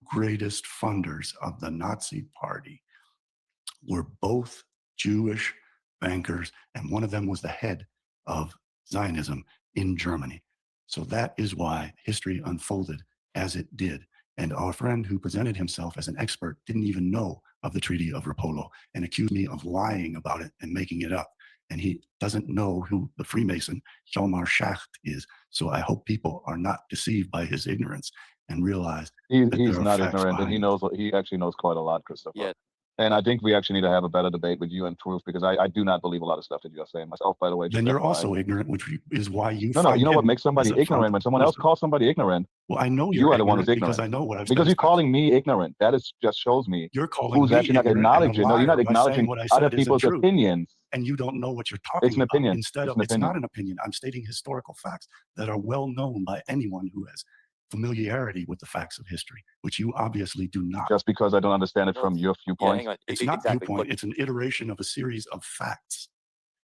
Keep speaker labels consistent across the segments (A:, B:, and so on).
A: greatest funders of the Nazi Party were both Jewish bankers, and one of them was the head of Zionism in Germany. So that is why history unfolded as it did. And our friend who presented himself as an expert didn't even know of the Treaty of Rapallo and accused me of lying about it and making it up. And he doesn't know who the Freemason Hjalmar Schacht is. So I hope people are not deceived by his ignorance and realize
B: he's
A: that there are
B: not
A: facts
B: ignorant, and
A: behind
B: he actually knows quite a lot, Christopher.
C: Yeah.
B: And I think we actually need to have a better debate with you and Truth, because I do not believe a lot of stuff that you're saying myself, by the way.
A: Then you're also ignorant, which is why you
B: No, you know what
A: him
B: makes somebody
A: as a
B: ignorant? When someone else
A: wisdom.
B: calls somebody ignorant,
A: Well, I know
B: you are the one who's
A: ignorant
B: ignorant.
A: because I know what I've said.
B: Because
A: is
B: you're
A: facts.
B: calling me ignorant. That is just shows me
A: You're calling
B: who's
A: me
B: actually not
A: ignorant and a
B: acknowledging. No, you're not
A: liar by saying
B: acknowledging
A: what I
B: other
A: said isn't
B: people's
A: true.
B: opinions.
A: And you don't know what you're talking
B: It's an
A: about.
B: opinion.
A: Instead of, it's not an opinion. I'm stating historical facts that are well known by anyone who has familiarity with the facts of history, which you obviously do not.
B: Just because I don't understand it from your viewpoint.
C: Hang on.
A: It's not
C: Exactly.
A: viewpoint. It's an iteration of a series of facts.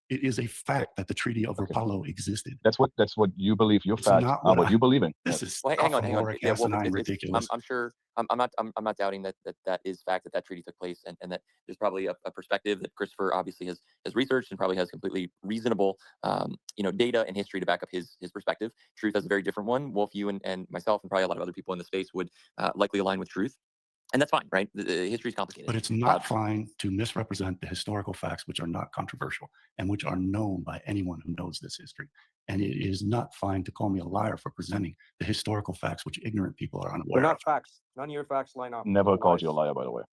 A: It is a fact that the Treaty of Rapallo existed.
B: That's what you believe. Your
A: It's
B: facts
A: not
B: are what you believe in.
A: This is
C: hang on. Yeah, well,
A: ridiculous.
C: I'm sure. I'm not doubting that is fact that treaty took place, and that there's probably a perspective that Chrisopher obviously has researched and probably has completely reasonable data and history to back up his perspective. Truth has a very different one. Wolf, you and myself and probably a lot of other people in the space would likely align with Truth. And that's fine, right? The history is complicated.
A: But it's not fine to misrepresent the historical facts, which are not controversial and which are known by anyone who knows this history. And it is not fine to call me a liar for presenting the historical facts, which ignorant people are unaware
D: They're not
A: of.
D: facts. None of your facts line up.
B: Never called you a liar, by the way.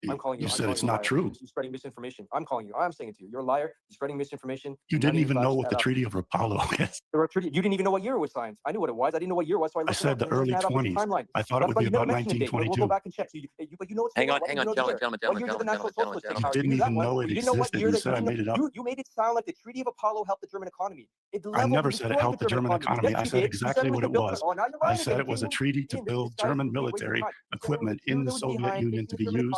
D: I'm calling you.
A: You said it's not true.
D: You're spreading misinformation. I'm calling you. I'm saying it to you. You're a liar. You're spreading misinformation.
A: You didn't even know what the Treaty of Rapallo is.
D: You didn't even know what year it was signed. I knew what it was. I didn't know what year it was. So I
A: said the early 20s. I thought it would be about 1922.
D: We'll go back and check. But you know it's
C: hang on, gentlemen.
A: You didn't even know it existed. You said I made it up.
D: You made it sound like the Treaty of Apollo helped the German economy.
A: I never said it helped the German economy. I said exactly what it was. I said it was a treaty to build German military equipment in the Soviet Union to be used.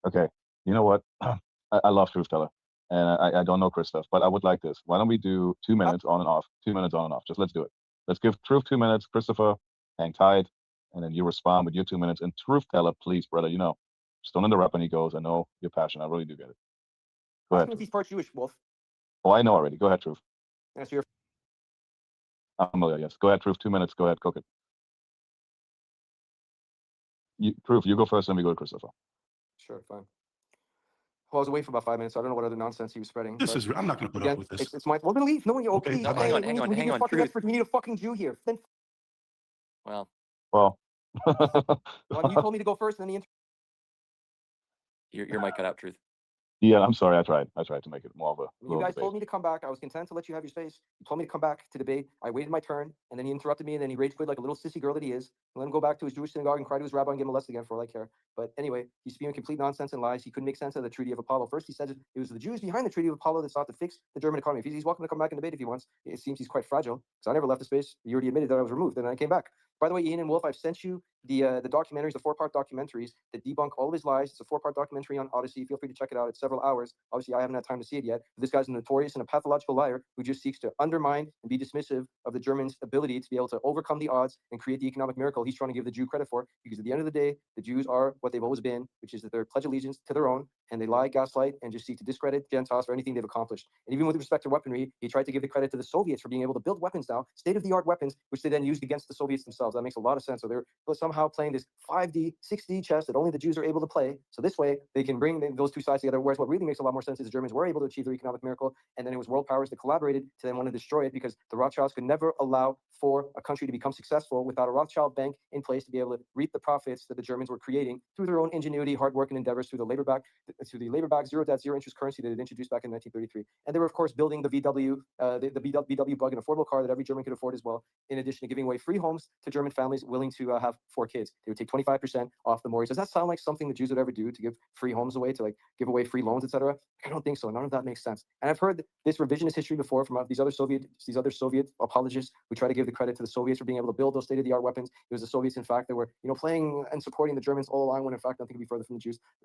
B: Okay, you know what? I love Truth Teller, and I don't know Christoph, but I would like this. Why don't we do 2 minutes on and off? 2 minutes on and off. Just let's do it. Let's give Truth 2 minutes, Christopher, hang tight, and then you respond with your 2 minutes. And Truth Teller, please, brother, just don't interrupt when he goes. I know you're passionate. I really do get it. Go ahead.
D: He's part Jewish, Wolf.
B: Oh, I know already. Go ahead, Truth.
D: Yes, you're.
B: Yes. Go ahead, Truth. 2 minutes. Go ahead, cook it. Truth, you go first, then we go to Christopher.
D: Sure, fine. Well, I was away for about 5 minutes, so I don't know what other nonsense he was spreading.
A: I'm not going to put up with this.
D: It's my. Well, then leave. No, you're okay.
C: No, hang on.
D: We need a fucking Jew here. Then.
C: Well.
D: Well, you told me to go first, and then
C: your mic cut out, Truth.
B: Yeah, I'm sorry. I tried to make it more of a.
D: You guys told me to come back. I was content to let you have your space. You told me to come back to debate. I waited my turn, and then he interrupted me, and then he rage quit like a little sissy girl that he is. And let him go back to his Jewish synagogue and cry to his rabbi and get molested again for all I care. But anyway, he's spewing complete nonsense and lies. He couldn't make sense of the Treaty of Apollo. First, he said it was the Jews behind the Treaty of Apollo that sought to fix the German economy. He's welcome to come back and debate if he wants. It seems he's quite fragile because I never left the space. You already admitted that I was removed, and I came back. By the way, Ian and Wolf, I've sent you the documentaries, the 4-part documentaries that debunk all of his lies. It's a 4-part documentary on Odyssey. Feel free to check it out. It's several hours. Obviously, I haven't had time to see it yet. But this guy's a notorious and a pathological liar who just seeks to undermine and be dismissive of the Germans' ability to be able to overcome the odds and create the economic miracle he's trying to give the Jew credit for. Because at the end of the day, the Jews are what they've always been, which is that they're pledge allegiance to their own, and they lie, gaslight, and just seek to discredit Gentiles for anything they've accomplished. And even with respect to weaponry, he tried to give the credit to the Soviets for being able to build weapons now, state-of-the-art weapons, which they then used against the Soviets themselves. That makes a lot of sense. So they're somehow playing this 5D, 6D chess that only the Jews are able to play. So this way, they can bring those two sides together. Whereas what really makes a lot more sense is the Germans were able to achieve their economic miracle, and then it was world powers that collaborated to then want to destroy it because the Rothschilds could never allow for a country to become successful without a Rothschild bank in place to be able to reap the profits that the Germans were creating through their own ingenuity, hard work, and endeavors through the labor back zero debt, zero interest currency that it introduced back in 1933. And they were, of course, building the VW, the VW Bug, an affordable car that every German could afford as well. In addition to giving away free homes to German families willing to have 4 kids, they would take 25% off the mortgage. Does that sound like something the Jews would ever do, to give free homes away, to like give away free loans, etc.? I don't think so. None of that makes sense. And I've heard this revisionist history before from these other Soviet apologists who try to give the credit to the Soviets for being able to build those state-of-the-art weapons. It was the Soviets, in fact, that were playing and supporting the Germans all along, when in fact nothing could be further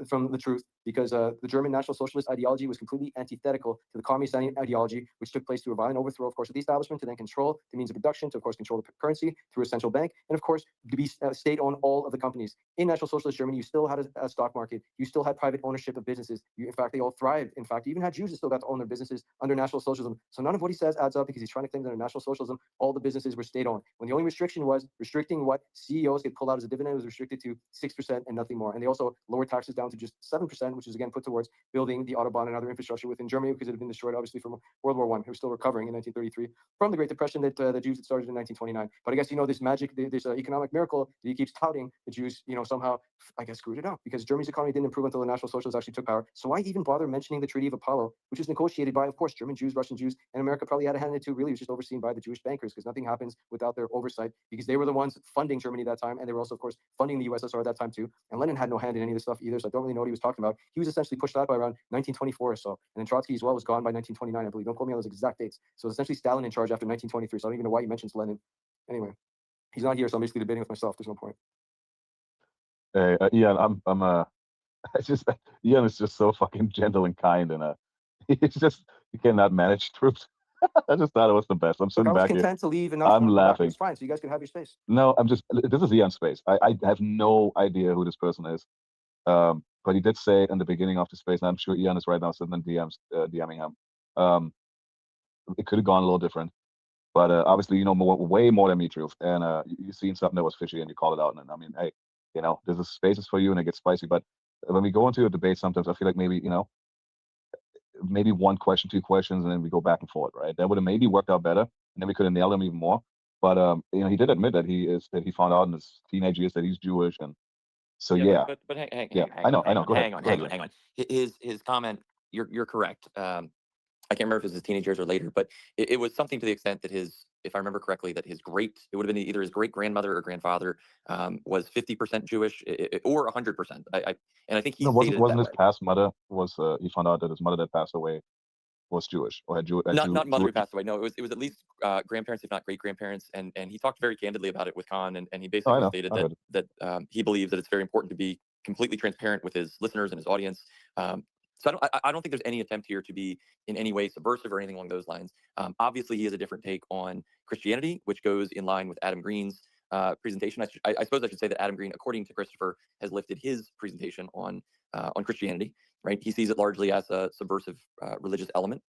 D: from the truth, because the German National Socialist ideology was completely antithetical to the communist ideology, which took place through a violent overthrow, of course, of the establishment, to then control the means of production, to of course control the currency through a central bank. bank, and of course, to be state-owned all of the companies. In National Socialist Germany, you still had a stock market. You still had private ownership of businesses. In fact, they all thrived. In fact, you even had Jews that still got to own their businesses under National Socialism. So none of what he says adds up because he's trying to claim that under National Socialism, all the businesses were state-owned. When the only restriction was restricting what CEOs get pulled out as a dividend, was restricted to 6% and nothing more. And they also lowered taxes down to just 7%, which is again put towards building the Autobahn and other infrastructure within Germany because it had been destroyed obviously from World War I. It was still recovering in 1933 from the Great Depression that the Jews had started in 1929. But I guess this magic, this economic miracle that he keeps touting, the Jews, somehow I guess screwed it up because Germany's economy didn't improve until the National Socialists actually took power. So why even bother mentioning the Treaty of Apollo, which was negotiated by, of course, German Jews, Russian Jews, and America probably had a hand in it too. Really, it was just overseen by the Jewish bankers because nothing happens without their oversight because they were the ones funding Germany at that time, and they were also, of course, funding the USSR at that time too. And Lenin had no hand in any of this stuff either, so I don't really know what he was talking about. He was essentially pushed out by around 1924 or so, and then Trotsky as well was gone by 1929, I believe. Don't quote me on those exact dates. So essentially Stalin in charge after 1923. So I don't even know why he mentions Lenin. Anyway, he's not here, so I'm basically debating with myself. There's no point.
B: Hey, Ian, I just Ian is just so fucking gentle and kind, and he's just he cannot manage troops. I just thought it was the best. I'm
D: Look,
B: sitting
D: I was
B: back here.
D: content to leave and not
B: I'm
D: come back.
B: laughing.
D: It's fine, so you guys can have your space.
B: No, this is Ian's space. I have no idea who this person is. But he did say in the beginning of the space, and I'm sure Ian is right now sitting in DMing him. It could have gone a little different, but obviously, way more than me, Truth. And you seen something that was fishy and you call it out. And I mean, hey, there's a spaces for you and it gets spicy. But when we go into a debate, sometimes I feel like maybe, maybe one question, two questions, and then we go back and forth, right? That would have maybe worked out better, and then we could have nailed him even more. But he did admit that he found out in his teenage years that he's Jewish, and so yeah.
C: But hang
B: I know.
C: on.
B: Go ahead.
C: Hang on. His comment, you're correct. I can't remember if it was his teenage years or later, but it was something to the extent that if I remember correctly, that it would have been either his great grandmother or grandfather was 50% Jewish or 100%. And I think he stated
B: wasn't
C: it
B: his
C: that way.
B: past mother he found out that his mother that passed away was Jewish or had
C: not mother who passed away. No, it was at least grandparents, if not great grandparents, and he talked very candidly about it with Khan, and he basically stated that he believes that it's very important to be completely transparent with his listeners and his audience. So I don't think there's any attempt here to be in any way subversive or anything along those lines. Obviously, he has a different take on Christianity, which goes in line with Adam Green's presentation. I suppose I should say that Adam Green, according to Christopher, has lifted his presentation on Christianity. Right? He sees it largely as a subversive religious element.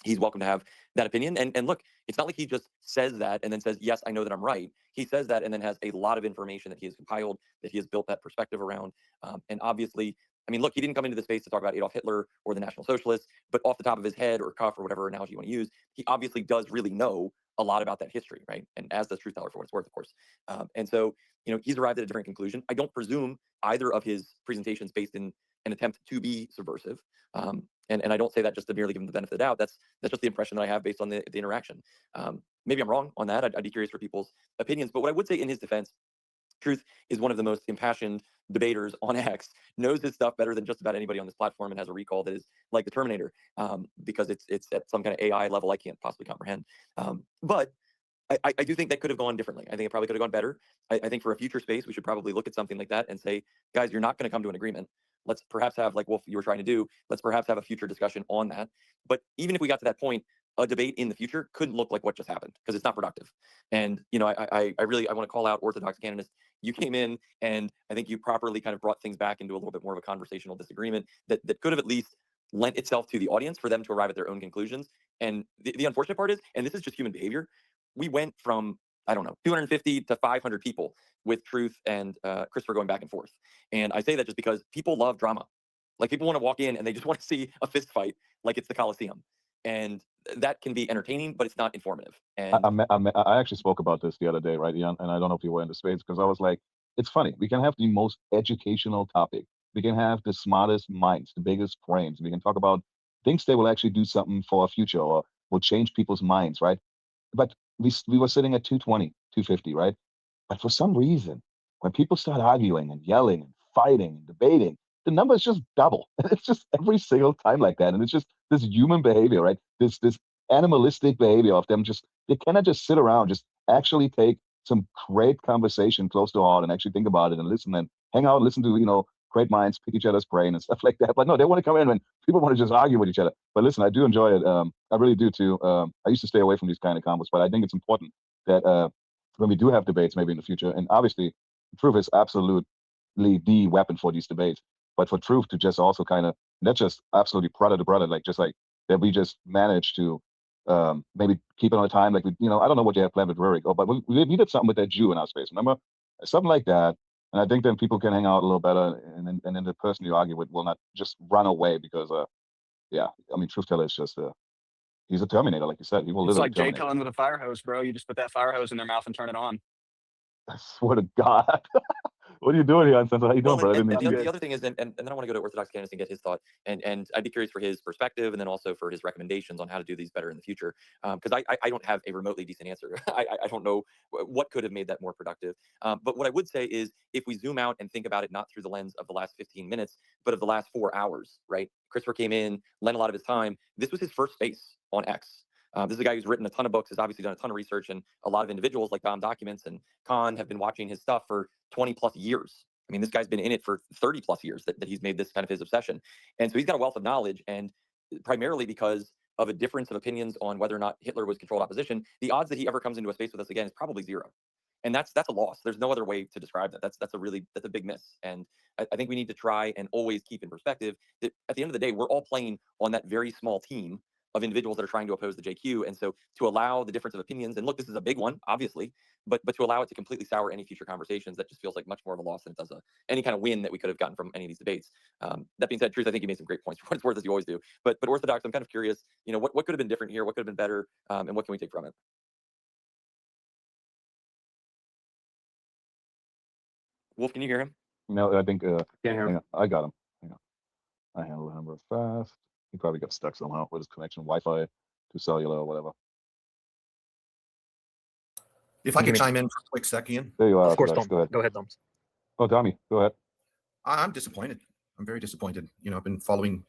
C: He's welcome to have that opinion. And look, it's not like he just says that and then says, yes, I know that I'm right. He says that and then has a lot of information that he has compiled, that he has built that perspective around. And obviously, I mean, look, he didn't come into the space to talk about Adolf Hitler or the National Socialists, but off the top of his head or cuff or whatever analogy you want to use, he obviously does really know a lot about that history, right? And as does Truth Teller for what it's worth, of course. And so, he's arrived at a different conclusion. I don't presume either of his presentations based in an attempt to be subversive. And I don't say that just to merely give him the benefit of the doubt. That's just the impression that I have based on the interaction. Maybe I'm wrong on that. I'd be curious for people's opinions. But what I would say in his defense, Truth is one of the most impassioned debaters on X, knows his stuff better than just about anybody on this platform, and has a recall that is like the Terminator, because it's at some kind of AI level I can't possibly comprehend. But I do think that could have gone differently. I think it probably could have gone better. I think for a future space, we should probably look at something like that and say, guys, you're not going to come to an agreement. Let's perhaps have, like Wolf, you were trying to do, let's perhaps have a future discussion on that. But even if we got to that point, a debate in the future couldn't look like what just happened because it's not productive. And, I want to call out Orthodox Canonist. You came in and I think you properly kind of brought things back into a little bit more of a conversational disagreement that could have at least lent itself to the audience for them to arrive at their own conclusions. And the unfortunate part is, and this is just human behavior, we went from, 250 to 500 people with Truth and Christopher going back and forth. And I say that just because people love drama. Like, people want to walk in and they just want to see a fist fight like it's the Coliseum. And that can be entertaining, but it's not informative. And
B: I actually spoke about this the other day, right, Ian? And I don't know if you were in the space, because I was like, it's funny. We can have the most educational topic. We can have the smartest minds, the biggest brains. We can talk about things that will actually do something for our future or will change people's minds, right? But we were sitting at 220, 250, right? But for some reason, when people start arguing and yelling and fighting and debating, the numbers just double. It's just every single time like that. And it's just this human behavior, right? This animalistic behavior of them they cannot just sit around, just actually take some great conversation close to heart and actually think about it and listen and hang out and listen to, great minds pick each other's brain and stuff like that. But no, they want to come in when people want to just argue with each other. But listen, I do enjoy it. I really do too. I used to stay away from these kind of combos, but I think it's important that when we do have debates maybe in the future, and obviously truth is absolutely the weapon for these debates, but for truth to just also kind of not just absolutely brother to brother, like just like that we just manage to maybe keep it on time, like we, I don't know what you have planned with Rurik, but we did something with that Jew in our space, remember? Something like that. And I think then people can hang out a little better, and then the person you argue with will not just run away because yeah, I mean, truth teller is just he's a Terminator, like you said. He will
E: It's
B: literally
E: like Jay
B: terminate.
E: Cullen with a fire hose, bro. You just put that fire hose in their mouth and turn it on.
B: I swear to God. What are you doing here, Uncensored? How you doing,
C: Well,
B: bro?
C: the other thing is, and then I want to go to Orthodox Candace and get his thought, and I'd be curious for his perspective, and then also for his recommendations on how to do these better in the future, because I don't have a remotely decent answer. I don't know what could have made that more productive. But what I would say is, if we zoom out and think about it not through the lens of the last 15 minutes, but of the last 4 hours, right? Christopher came in, lent a lot of his time. This was his first space on X. This is a guy who's written a ton of books, has obviously done a ton of research, and a lot of individuals like Dom Documents and Khan have been watching his stuff for 20 plus years. I mean, this guy's been in it for 30 plus years that he's made this kind of his obsession. And so he's got a wealth of knowledge, and primarily because of a difference of opinions on whether or not Hitler was controlled opposition, the odds that he ever comes into a space with us again is probably 0. And that's a loss. There's no other way to describe that. That's a big miss. And I think we need to try and always keep in perspective that at the end of the day, we're all playing on that very small team of individuals that are trying to oppose the JQ. And so to allow the difference of opinions, and look, this is a big one, obviously, but to allow it to completely sour any future conversations, that just feels like much more of a loss than it does any kind of win that we could have gotten from any of these debates. That being said, Truth, I think you made some great points for what it's worth, as you always do. But Orthodox, I'm kind of curious, what could have been different here? What could have been better? And what can we take from it? Wolf, can you hear him?
B: No, I think
D: Can't hear him.
B: hang on, I got him. Hang on. I handled him real fast. He probably got stuck somehow with his connection, Wi-Fi to cellular or whatever.
F: If I could chime in for a quick second.
B: There you are.
E: Of course,
B: Orthodox.
E: Dom.
B: Go ahead.
E: Go ahead, Dom.
B: Oh, Tommy, go ahead.
F: I'm disappointed. I'm very disappointed. I've been following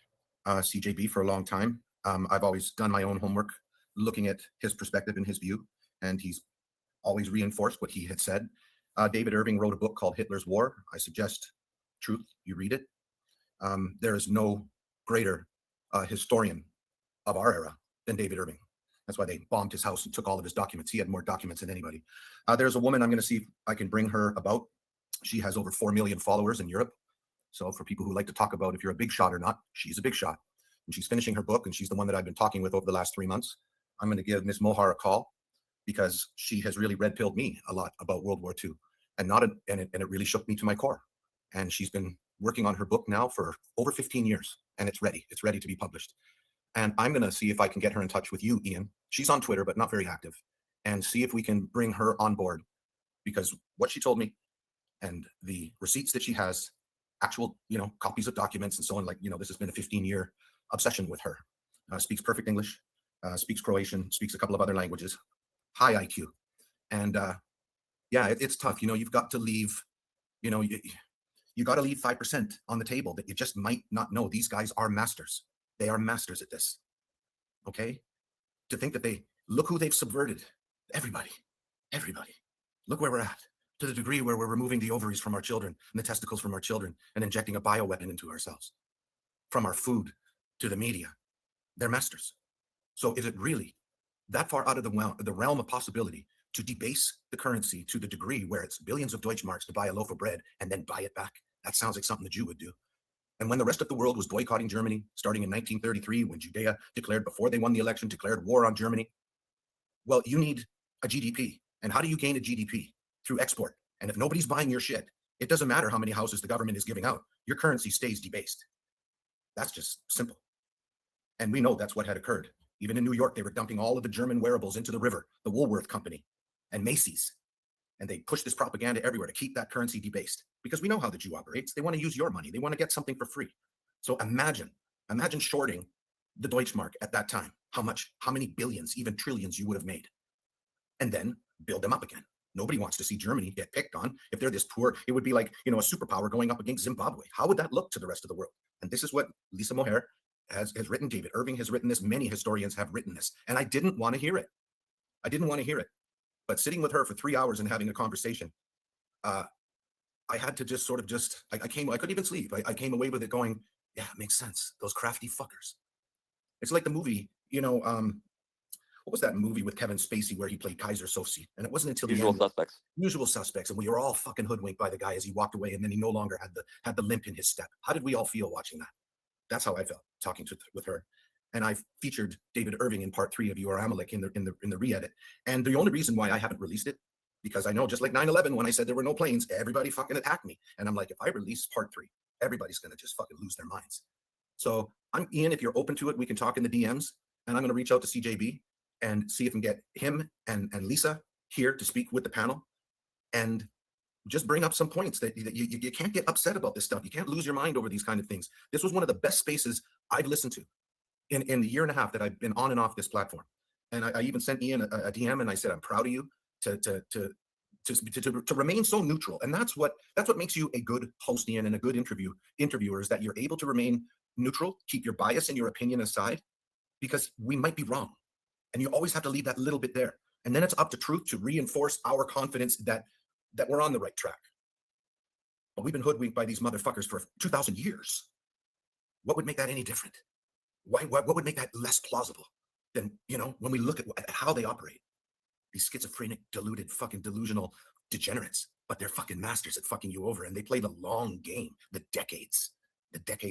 F: CJB for a long time. I've always done my own homework, looking at his perspective and his view, and he's always reinforced what he had said. David Irving wrote a book called Hitler's War. I suggest, Truth, you read it. There is no greater historian of our era than David Irving. That's why they bombed his house and took all of his documents. He had more documents than anybody. There's a woman, I'm going to see if I can bring her about. She has over 4 million followers in Europe. So for people who like to talk about if you're a big shot or not, she's a big shot. And she's finishing her book, and she's the one that I've been talking with over the last 3 months. I'm going to give Miss Mohar a call because she has really red-pilled me a lot about World War II, and it really shook me to my core. And she's been working on her book now for over 15 years, and it's ready. It's ready to be published. And I'm going to see if I can get her in touch with you, Ian. She's on Twitter, but not very active, and see if we can bring her on board, because what she told me and the receipts that she has, actual, copies of documents and so on, this has been a 15-year obsession with her. Speaks perfect English, speaks Croatian, speaks a couple of other languages, high IQ. And it's tough. You've got to leave, you got to leave 5% on the table that you just might not know. These guys are masters. They are masters at this. Okay? To think that look who they've subverted. Everybody. Look where we're at. To the degree where we're removing the ovaries from our children and the testicles from our children and injecting a bioweapon into ourselves. From our food to the media. They're masters. So is it really that far out of the realm of possibility to debase the currency to the degree where it's billions of Deutschmarks to buy a loaf of bread and then buy it back? That sounds like something the Jew would do. And when the rest of the world was boycotting Germany, starting in 1933, when Judea declared, before they won the election, declared war on Germany, well, you need a GDP. And how do you gain a GDP? Through export. And if nobody's buying your shit, it doesn't matter how many houses the government is giving out. Your currency stays debased. That's just simple. And we know that's what had occurred. Even in New York, they were dumping all of the German wearables into the river, the Woolworth Company and Macy's. And they pushed this propaganda everywhere to keep that currency debased, because we know how the Jew operates. They want to use your money. They want to get something for free. So imagine shorting the Deutschmark at that time, how many billions, even trillions you would have made, and then build them up again. Nobody wants to see Germany get picked on. If they're this poor, it would be like, a superpower going up against Zimbabwe. How would that look to the rest of the world? And this is what Lisa Moher has written. David Irving has written this. Many historians have written this. And I didn't want to hear it. But sitting with her for 3 hours and having a conversation, I had to just sort of I couldn't even sleep. I came away with it going, yeah, it makes sense. Those crafty fuckers. It's like the movie, what what was that movie with Kevin Spacey where he played Kaiser Soze? And it wasn't until the
C: Usual
F: end,
C: Suspects.
F: Usual Suspects, and we were all fucking hoodwinked by the guy as he walked away, and then he no longer had the limp in his step. How did we all feel watching that? That's how I felt talking with her. And I featured David Irving in part 3 of You Are Amalek in the re-edit. And the only reason why I haven't released it, because I know, just like 9/11, when I said there were no planes, everybody fucking attacked me. And I'm like, if I release part 3, everybody's gonna just fucking lose their minds. So Ian, if you're open to it, we can talk in the DMs, and I'm gonna reach out to CJB and see if we can get him and Lisa here to speak with the panel, and just bring up some points that you can't get upset about this stuff. You can't lose your mind over these kind of things. This was one of the best spaces I've listened to in the year and a half that I've been on and off this platform. And I even sent Ian a DM, and I said, I'm proud of you to remain so neutral. And that's what makes you a good host, Ian, and a good interviewer, is that you're able to remain neutral, keep your bias and your opinion aside, because we might be wrong. And you always have to leave that little bit there. And then it's up to truth to reinforce our confidence that we're on the right track. But we've been hoodwinked by these motherfuckers for 2,000 years. What would make that any different? What would make that less plausible than, when we look at how they operate? These schizophrenic, deluded, fucking delusional degenerates, but they're fucking masters at fucking you over, and they play the long game, the decades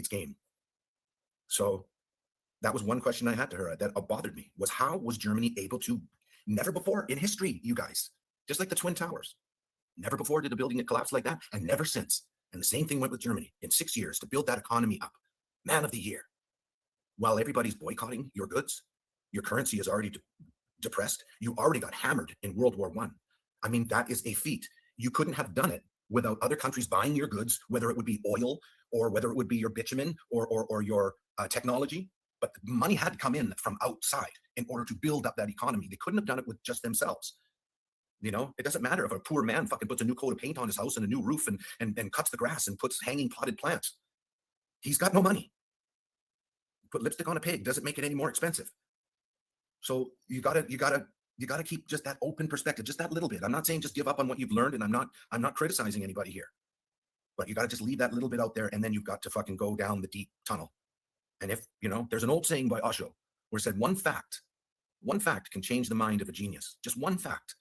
F: game. So that was one question I had to her that bothered me, was how was Germany able to, never before in history, you guys, just like the Twin Towers, never before did a building collapse like that, and never since. And the same thing went with Germany in 6 years to build that economy up. Man of the year. While everybody's boycotting your goods, your currency is already depressed. You already got hammered in World War I. I mean, that is a feat. You couldn't have done it without other countries buying your goods, whether it would be oil or whether it would be your bitumen or your technology. But the money had to come in from outside in order to build up that economy. They couldn't have done it with just themselves. It doesn't matter if a poor man fucking puts a new coat of paint on his house and a new roof and cuts the grass and puts hanging potted plants. He's got no money. Put lipstick on a pig doesn't make it any more expensive. So you gotta keep just that open perspective, just that little bit. I'm not saying just give up on what you've learned, and I'm not criticizing anybody here. But you gotta just leave that little bit out there, and then you've got to fucking go down the deep tunnel. And if there's an old saying by Osho where it said one fact can change the mind of a genius. Just one fact.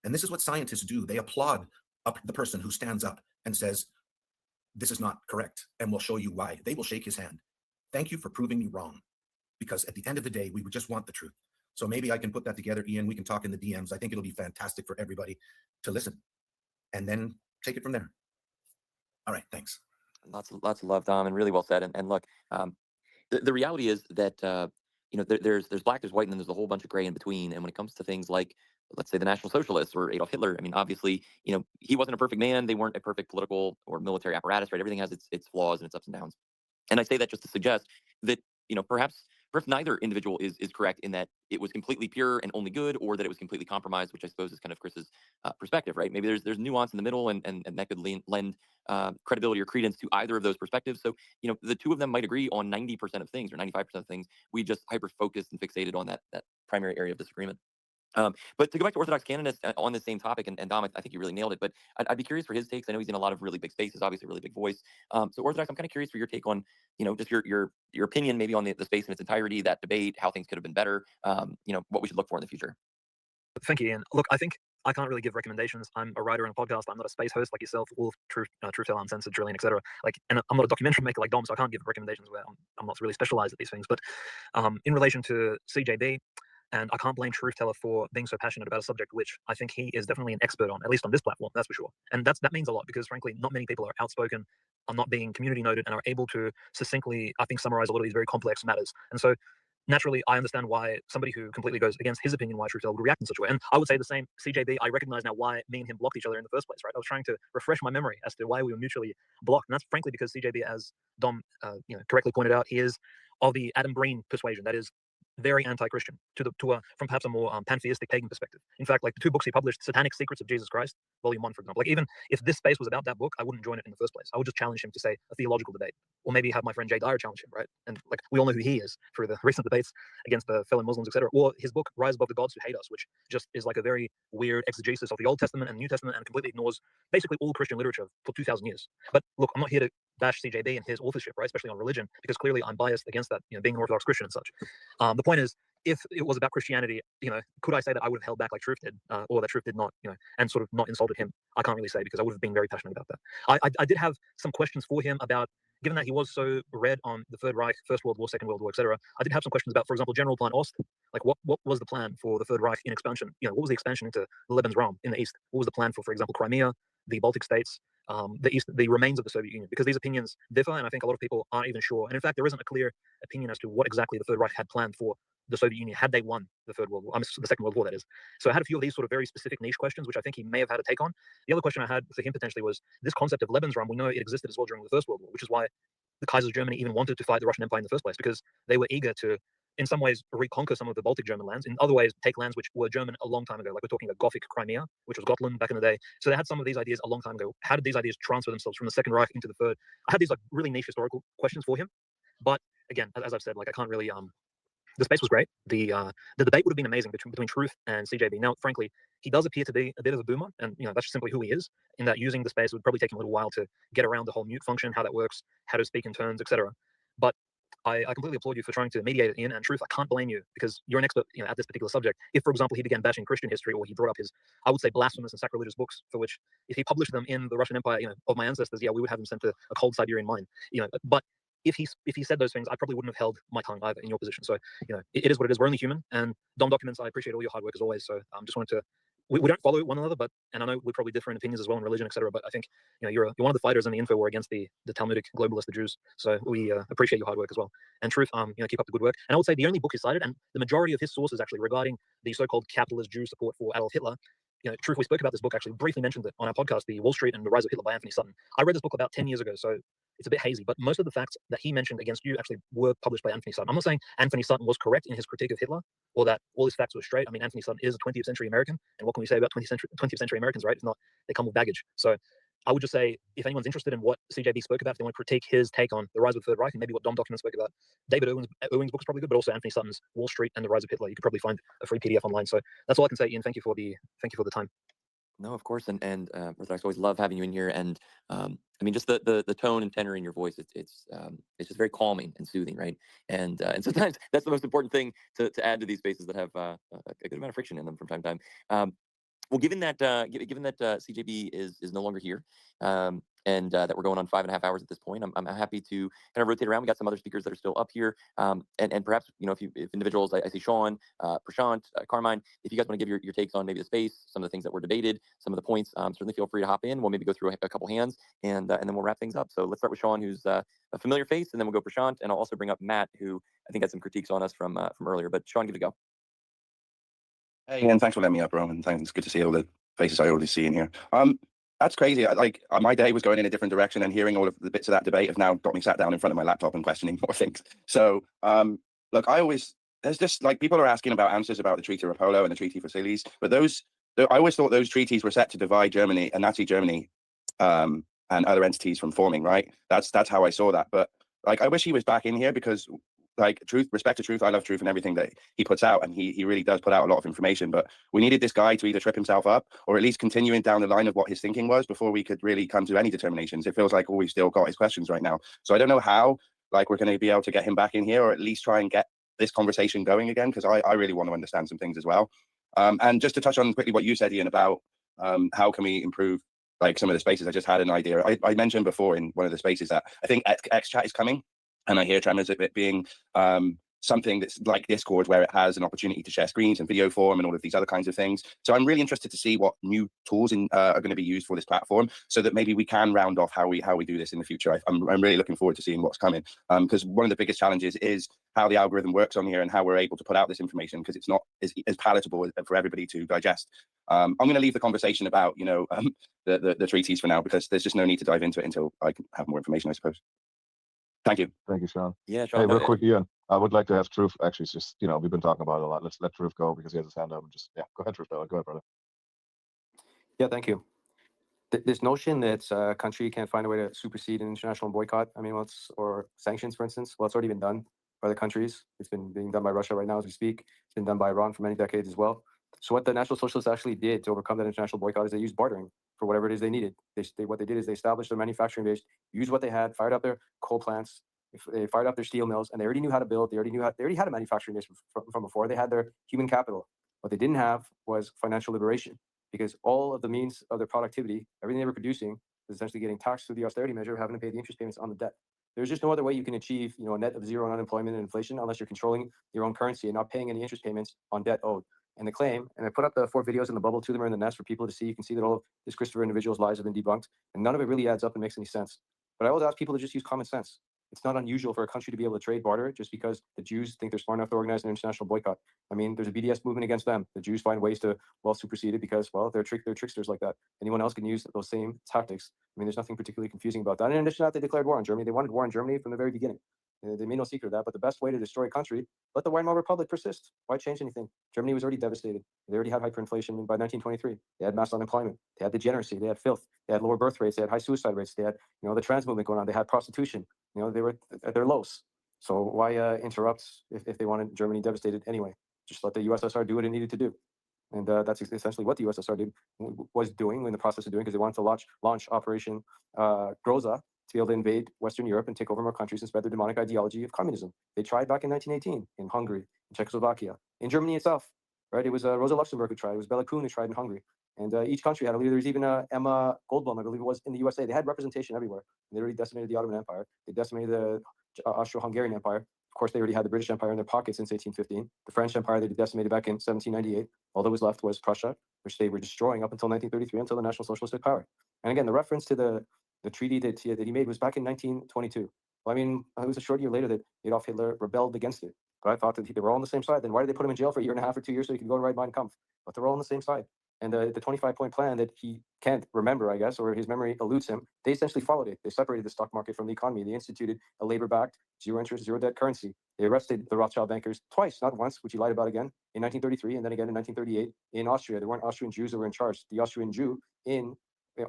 F: And this is what scientists do. They applaud the person who stands up and says, this is not correct, and we'll show you why. They will shake his hand. Thank you for proving me wrong. Because at the end of the day, we would just want the truth. So maybe I can put that together, Ian. We can talk in the DMs. I think it'll be fantastic for everybody to listen and then take it from there. All right, thanks.
C: Lots of love, Dom, and really well said. And look, the reality is that there's black, there's white, and then there's a whole bunch of gray in between. And when it comes to things like, let's say, the National Socialists or Adolf Hitler, I mean, obviously, he wasn't a perfect man. They weren't a perfect political or military apparatus, right? Everything has its flaws and its ups and downs. And I say that just to suggest that perhaps neither individual is correct in that it was completely pure and only good, or that it was completely compromised, which I suppose is kind of Chris's perspective, right? Maybe there's nuance in the middle, and that could lend credibility or credence to either of those perspectives. So the two of them might agree on 90% of things or 95% of things. We just hyper focused and fixated on that primary area of disagreement. But to go back to Orthodox canonists on the same topic, and Dom, I think you really nailed it, but I'd be curious for his takes. I know he's in a lot of really big spaces, obviously a really big voice. So Orthodox, I'm kind of curious for your take on, just your opinion maybe on the space in its entirety, that debate, how things could have been better, what we should look for in the future.
G: Thank you, Ian. Look, I think I can't really give recommendations. I'm a writer and a podcast. I'm not a space host like yourself, Wolf, Truth Teller, Uncensored, Trillion, etc. And I'm not a documentary maker like Dom, so I can't give recommendations where I'm not really specialized at these things. But in relation to CJB, and I can't blame Truth Teller for being so passionate about a subject which I think he is definitely an expert on, at least on this platform, that's for sure. And that means a lot, because frankly, not many people are outspoken, are not being community noted, and are able to succinctly, I think, summarize a lot of these very complex matters. And so naturally, I understand why somebody who completely goes against his opinion, why Truth Teller would react in such a way. And I would say the same, CJB, I recognize now why me and him blocked each other in the first place, right? I was trying to refresh my memory as to why we were mutually blocked. And that's frankly because CJB, as Dom correctly pointed out, he is of the Adam Breen persuasion, that is very anti-Christian from perhaps a more pantheistic pagan perspective. In fact, like the two books he published, Satanic Secrets of Jesus Christ, Volume 1, for example, like even if this space was about that book, I wouldn't join it in the first place. I would just challenge him to, say, a theological debate, or maybe have my friend Jay Dyer challenge him, right? And like we all know who he is through the recent debates against the fellow Muslims, etc. Or his book Rise Above the Gods Who Hate Us, which just is like a very weird exegesis of the Old Testament and New Testament, and completely ignores basically all Christian literature for 2,000 years. But look, I'm not here to bash CJB and his authorship, right? Especially on religion, because clearly I'm biased against that, being an Orthodox Christian and such. The point is, if it was about Christianity, could I say that I would have held back like Truth did, or that Truth did not, and sort of not insulted him? I can't really say because I would have been very passionate about that. I did have some questions for him about, given that he was so read on the Third Reich, First World War, Second World War, etc. I did have some questions about, for example, General Plan Ost. Like, what was the plan for the Third Reich in expansion? What was the expansion into the Lebensraum in the east? What was the plan for example, Crimea, the Baltic states, the remains of the Soviet Union? Because these opinions differ, and I think a lot of people aren't even sure. And in fact, there isn't a clear opinion as to what exactly the Third Reich had planned for the Soviet Union had they won the Third World War, the Second World War, that is. So I had a few of these sort of very specific niche questions, which I think he may have had a take on. The other question I had for him potentially was this concept of Lebensraum. We know it existed as well during the First World War, which is why the Kaiser's Germany even wanted to fight the Russian Empire in the first place, because they were eager to, in some ways, reconquer some of the Baltic German lands, in other ways, take lands which were German a long time ago. Like we're talking about Gothic Crimea, which was Gotland back in the day. So they had some of these ideas a long time ago. How did these ideas transfer themselves from the Second Reich into the Third? I had these like really niche historical questions for him, but again, as I've said, like I can't really the space was great. The debate would have been amazing between Truth and CJB. Now, frankly, he does appear to be a bit of a boomer, and that's just simply who he is. In that using the space would probably take him a little while to get around the whole mute function, how that works, how to speak in turns, etc. But I completely applaud you for trying to mediate it in. And Truth, I can't blame you because you're an expert, at this particular subject. If, for example, he began bashing Christian history, or he brought up his, I would say, blasphemous and sacrilegious books, for which, if he published them in the Russian Empire, of my ancestors, we would have him sent to a cold Siberian mine. But if he said those things, I probably wouldn't have held my tongue either in your position. So, it is what it is. We're only human. And Dom Documents, I appreciate all your hard work as always. So just wanted to, we don't follow one another, and I know we probably differ in opinions as well in religion, etc. But I think, you're one of the fighters in the info war against the Talmudic globalists, the Jews. So we appreciate your hard work as well. And Truth, keep up the good work. And I would say the only book he cited, and the majority of his sources actually regarding the so-called capitalist Jew support for Adolf Hitler, Truth, we spoke about this book, actually briefly mentioned it on our podcast, The Wall Street and the Rise of Hitler by Anthony Sutton. I read this book about 10 years ago, so it's a bit hazy, but most of the facts that he mentioned against you actually were published by Anthony Sutton. I'm not saying Anthony Sutton was correct in his critique of Hitler, or that all his facts were straight. I mean, Anthony Sutton is a 20th century American, and what can we say about 20th century Americans, right? It's not, they come with baggage. So I would just say, if anyone's interested in what CJB spoke about, if they want to critique his take on the rise of the Third Reich and maybe what Dom Documents spoke about, David Irwing's book is probably good, but also Anthony Sutton's Wall Street and the Rise of Hitler. You could probably find a free PDF online. So that's all I can say, Ian. Thank you for the time.
C: No, of course, and Orthodox, always love having you in here, and I mean, just the tone and tenor in your voice, it's just very calming and soothing, right? And sometimes that's the most important thing to add to these spaces that have a good amount of friction in them from time to time. Well, given that CJB is no longer here, and that we're going on 5.5 hours at this point, I'm happy to kind of rotate around. We got some other speakers that are still up here, and perhaps if individuals, I see Sean, Prashant, Carmine, if you guys want to give your takes on maybe the space, some of the things that were debated, some of the points, certainly feel free to hop in. We'll maybe go through a couple hands, and then we'll wrap things up. So let's start with Sean, who's a familiar face, and then we'll go Prashant, and I'll also bring up Matt, who I think had some critiques on us from earlier. But Sean, give it a go.
H: Hey, and thanks for letting me up, Roman. Thanks. It's good to see all the faces I already see in here. That's crazy. My day was going in a different direction, and hearing all of the bits of that debate have now got me sat down in front of my laptop and questioning more things. So, look, there's just like people are asking about answers about the Treaty of Rapallo and the Treaty of Versailles, but I always thought those treaties were set to divide Germany and Nazi Germany, and other entities from forming. Right? That's how I saw that. But like, I wish he was back in here because, like, respect to Truth, I love Truth and everything that he puts out, and he really does put out a lot of information, but we needed this guy to either trip himself up or at least continuing down the line of what his thinking was before we could really come to any determinations. It feels like all we've still got is questions right now. So I don't know how, like, we're going to be able to get him back in here, or at least try and get this conversation going again, because I really want to understand some things as well. And just to touch on quickly what you said, Ian, about how can we improve like some of the spaces. I just had an idea. I mentioned before in one of the spaces that I think XChat is coming, and I hear tremors of it being something that's like Discord, where it has an opportunity to share screens and video form and all of these other kinds of things. So I'm really interested to see what new tools are going to be used for this platform, so that maybe we can round off how we do this in the future. I'm really looking forward to seeing what's coming, because one of the biggest challenges is how the algorithm works on here and how we're able to put out this information, because it's not as palatable for everybody to digest. I'm going to leave the conversation about the treaties for now, because there's just no need to dive into it until I can have more information, I suppose. Thank you.
B: Thank you, Sean.
C: Yeah, Sean.
B: Hey, real quick, Ian, I would like to ask Truth. Actually, it's just, we've been talking about it a lot. Let's let Truth go because he has his hand up. And just, go ahead, Truth. Go ahead, brother.
D: Yeah, thank you. This notion that a country can't find a way to supersede an international boycott, or sanctions, for instance, it's already been done by other countries. It's been being done by Russia right now as we speak. It's been done by Iran for many decades as well. So what the National Socialists actually did to overcome that international boycott is they used bartering for whatever it is they needed. What they did is they established their manufacturing base, used what they had, fired up their coal plants, if they fired up their steel mills, and they already knew how to build. They already had a manufacturing base from before. They had their human capital. What they didn't have was financial liberation, because all of the means of their productivity, everything they were producing, was essentially getting taxed through the austerity measure, having to pay the interest payments on the debt. There's just no other way you can achieve, a net of zero on unemployment and inflation unless you're controlling your own currency and not paying any interest payments on debt owed. And the claim, and I put up the 4 videos in the bubble, 2 of them are in the nest for people to see. You can see that all of this Christopher individual's lies have been debunked, and none of it really adds up and makes any sense. But I always ask people to just use common sense. It's not unusual for a country to be able to trade barter just because the Jews think they're smart enough to organize an international boycott. I mean, there's a BDS movement against them. The Jews find ways to, supersede it because, they're tricksters like that. Anyone else can use those same tactics. I mean, there's nothing particularly confusing about that. And in addition to that, they declared war on Germany. They wanted war on Germany from the very beginning. They made no secret of that. But the best way to destroy a country, let the Weimar Republic persist. Why change anything? Germany was already devastated. They already had hyperinflation by 1923. They had mass unemployment. They had degeneracy. They had filth. They had lower birth rates. They had high suicide rates. They had, the trans movement going on. They had prostitution. They were at their lows. So why interrupt if they wanted Germany devastated anyway? Just let the USSR do what it needed to do. And that's essentially what the USSR was doing in the process of doing, because they wanted to launch Operation Groza to be able to invade Western Europe and take over more countries and spread their demonic ideology of communism. They tried back in 1918 in Hungary, in Czechoslovakia, in Germany itself. Right? It was Rosa Luxemburg who tried. It was Bela Kun who tried in Hungary. And each country had a leader. There was even Emma Goldblum, I believe it was, in the USA. They had representation everywhere. And they already decimated the Ottoman Empire. They decimated the Austro-Hungarian Empire. Of course, they already had the British Empire in their pocket since 1815. The French Empire they decimated back in 1798. All that was left was Prussia, which they were destroying up until 1933, until the National Socialists took power. And again, the reference to the treaty that he made was back in 1922. Well, I mean, it was a short year later that Adolf Hitler rebelled against it. But I thought that they were all on the same side. Then why did they put him in jail for a year and a half or 2 years so he could go and ride Mein Kampf? But they're all on the same side. And the 25-point plan that he can't remember, I guess, or his memory eludes him, they essentially followed it. They separated the stock market from the economy. They instituted a labor-backed, zero-interest, zero-debt currency. They arrested the Rothschild bankers twice, not once, which he lied about again, in 1933 and then again in 1938 in Austria. There weren't Austrian Jews that were in charge. The Austrian Jew in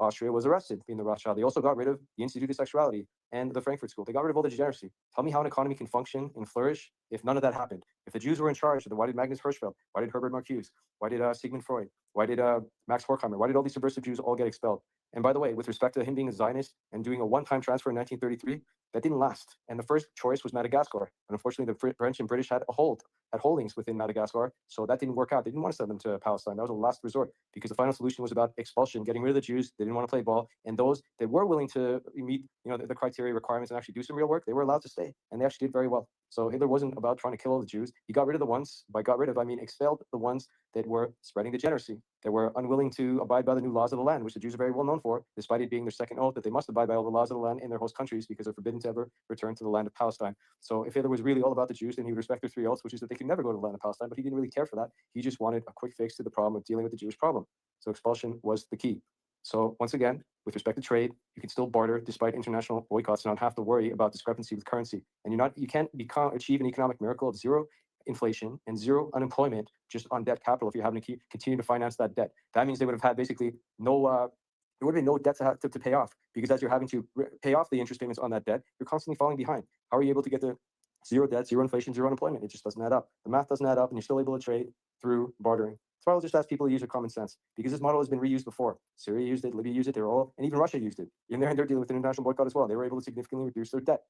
D: Austria was arrested being the Rothschild. They also got rid of the Institute of Sexuality and the Frankfurt School. They got rid of all the degeneracy. Tell me how an economy can function and flourish if none of that happened. If the Jews were in charge, then why did Magnus Hirschfeld? Why did Herbert Marcuse? Why did Sigmund Freud? Why did Max Horkheimer? Why did all these subversive Jews all get expelled? And by the way, with respect to him being a Zionist and doing a one-time transfer in 1933, that didn't last. And the first choice was Madagascar. And unfortunately, the French and British had holdings within Madagascar. So that didn't work out. They didn't want to send them to Palestine. That was a last resort because the final solution was about expulsion, getting rid of the Jews. They didn't want to play ball. And those that were willing to meet the criteria requirements and actually do some real work, they were allowed to stay. And they actually did very well. So Hitler wasn't about trying to kill all the Jews. He got rid of the ones, by got rid of, I mean expelled the ones that were spreading degeneracy, that were unwilling to abide by the new laws of the land, which the Jews are very well known for, despite it being their second oath that they must abide by all the laws of the land in their host countries because they're forbidden to ever return to the land of Palestine. So if Hitler was really all about the Jews, then he would respect their 3 oaths, which is that they could never go to the land of Palestine, but he didn't really care for that. He just wanted a quick fix to the problem of dealing with the Jewish problem. So expulsion was the key. So once again, with respect to trade, you can still barter despite international boycotts and not have to worry about discrepancy with currency. And you can't achieve an economic miracle of zero inflation and zero unemployment just on debt capital if you're having to continue to finance that debt. That means they would have had basically no there would have been no debt to pay off, because as you're having to pay off the interest payments on that debt, you're constantly falling behind. How are you able to get the zero debt, zero inflation, zero unemployment? It just doesn't add up. The math doesn't add up, and you're still able to trade through bartering. So I'll just ask people to use their common sense, because this model has been reused before. Syria used it, Libya used it, and even Russia used it. And they're dealing with an international boycott as well. They were able to significantly reduce their debt.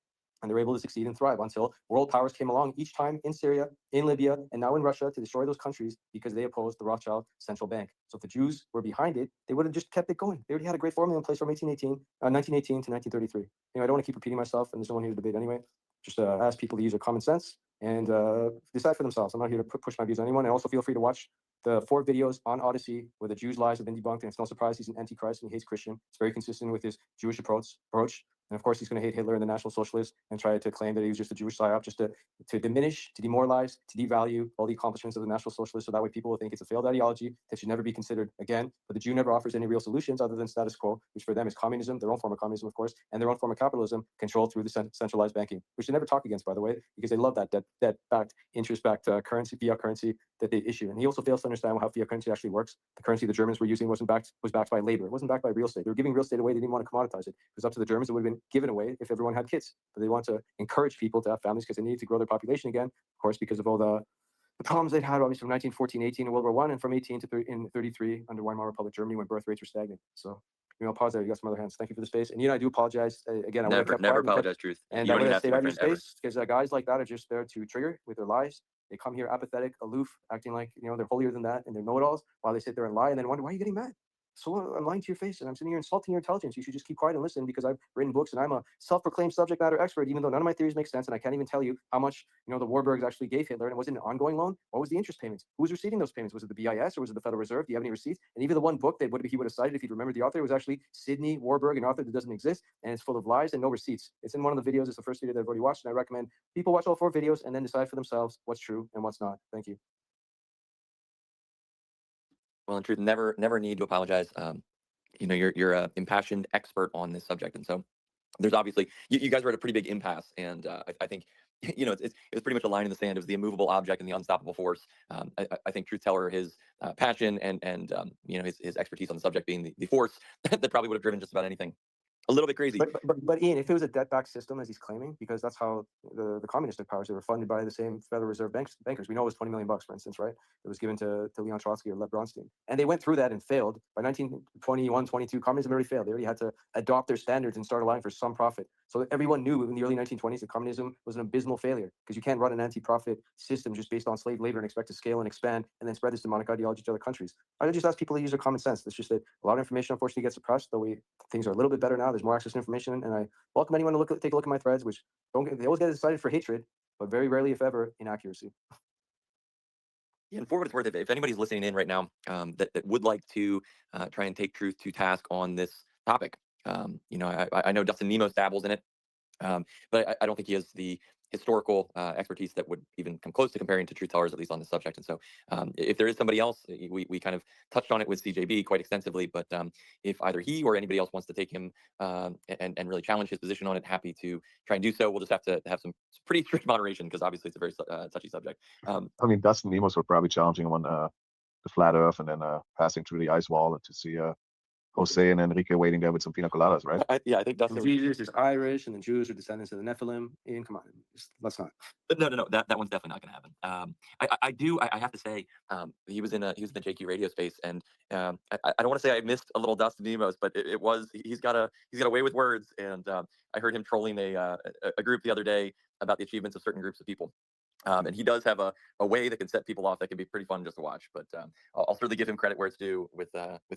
D: And they were able to succeed and thrive until world powers came along each time in Syria, in Libya, and now in Russia to destroy those countries because they opposed the Rothschild central bank. So if the Jews were behind it, they would have just kept it going. They already had a great formula in place from 1918 to 1933. I don't want to keep repeating myself, and there's no one here to debate anyway. Just ask people to use their common sense and decide for themselves. I'm not here to push my views on anyone. And also feel free to watch the 4 videos on Odyssey where the Jews' lies have been debunked. And it's no surprise he's an antichrist and he hates Christian. It's very consistent with his Jewish approach. And of course, he's going to hate Hitler and the National Socialists and try to claim that he was just a Jewish psyop, just to diminish, to demoralize, to devalue all the accomplishments of the National Socialists. So that way people will think it's a failed ideology that should never be considered again. But the Jew never offers any real solutions other than status quo, which for them is communism, their own form of communism, of course, and their own form of capitalism controlled through the centralized banking, which they never talk against, by the way, because they love that debt-backed, interest-backed currency, fiat currency that they issue. And he also fails to understand how fiat currency actually works. The currency the Germans were using was backed by labor. It wasn't backed by real estate. They were giving real estate away. They didn't want to commoditize it. It was up to the Germans. It would have been given away if everyone had kids. But they want to encourage people to have families because they needed to grow their population again, of course, because of all the the problems they'd had obviously from 1914-18 in World War I, and from 18 to 33 under Weimar Republic Germany when birth rates were stagnant. So I'll pause there. You got some other hands. Thank you for the space. And I do apologize again. I would have kept
C: Never
D: quiet and kept-
C: apologize, Truth.
D: And
C: You
D: I
C: don't
D: would
C: even
D: have
C: have to,
D: stayed
C: my
D: out of your
C: friend, ever.
D: space because guys like that are just there to trigger with their lies. They come here apathetic, aloof, acting like they're holier than that and they're know-it-alls while they sit there and lie and then wonder why are you getting mad. So I'm lying to your face and I'm sitting here insulting your intelligence. You should just keep quiet and listen because I've written books and I'm a self-proclaimed subject matter expert, even though none of my theories make sense and I can't even tell you how much the Warburgs actually gave Hitler. And was it an ongoing loan? What was the interest payments? Who was receiving those payments? Was it the BIS or was it the Federal Reserve? Do you have any receipts? And even the one book that he would have cited if he'd remembered the author was actually Sidney Warburg, an author that doesn't exist, and it's full of lies and no receipts. It's in one of the videos. It's the first video that I've already watched, and I recommend people watch all 4 videos and then decide for themselves what's true and what's not. Thank you.
C: Well, in truth, never need to apologize. You're a impassioned expert on this subject, and so there's obviously you guys were at a pretty big impasse, and I think it's pretty much a line in the sand. It was the immovable object and the unstoppable force. I think Truth Teller, his passion and his expertise on the subject being the force that probably would have driven just about anything. A little bit crazy.
D: But Ian, if it was a debt-backed system, as he's claiming, because that's how the communistic powers, they were funded by the same Federal Reserve bankers. We know it was $20 million, for instance, right? It was given to Leon Trotsky or Lev Bronstein. And they went through that and failed. By 1921, 22, communism already failed. They already had to adopt their standards and start allowing for some profit. So everyone knew in the early 1920s that communism was an abysmal failure because you can't run an anti-profit system just based on slave labor and expect to scale and expand and then spread this demonic ideology to other countries. I just ask people to use their common sense. It's just that a lot of information, unfortunately, gets suppressed, though things are a little bit better now. There's more access to information, and I welcome anyone to take a look at my threads, which they always get excited for hatred, but very rarely, if ever, inaccuracy.
C: Yeah, and for what it's worth, if anybody's listening in right now that would like to try and take Truth to task on this topic, I know Dustin Nemos dabbles in it, but I don't think he has the historical expertise that would even come close to comparing to Truth Tellers, at least on this subject. And so if there is somebody else, we kind of touched on it with CJB quite extensively, but if either he or anybody else wants to take him and really challenge his position on it, happy to try and do so. We'll just have to have some pretty strict moderation because obviously it's a very touchy subject.
B: I mean, Dustin Nemos were probably challenging him on the flat Earth and then passing through the ice wall to see Jose and Enrique waiting there with some pina coladas, right?
C: I think Dustin.
D: Jesus is Irish, and the Jews are descendants of the Nephilim. Ian, come on, let's not.
C: No, that one's definitely not going to happen. I have to say, he was in the JQ radio space, and I don't want to say I missed a little Dustin Nemos, but he's got a way with words, and I heard him trolling a group the other day about the achievements of certain groups of people. And he does have a way that can set people off that can be pretty fun just to watch. But I'll certainly give him credit where it's due with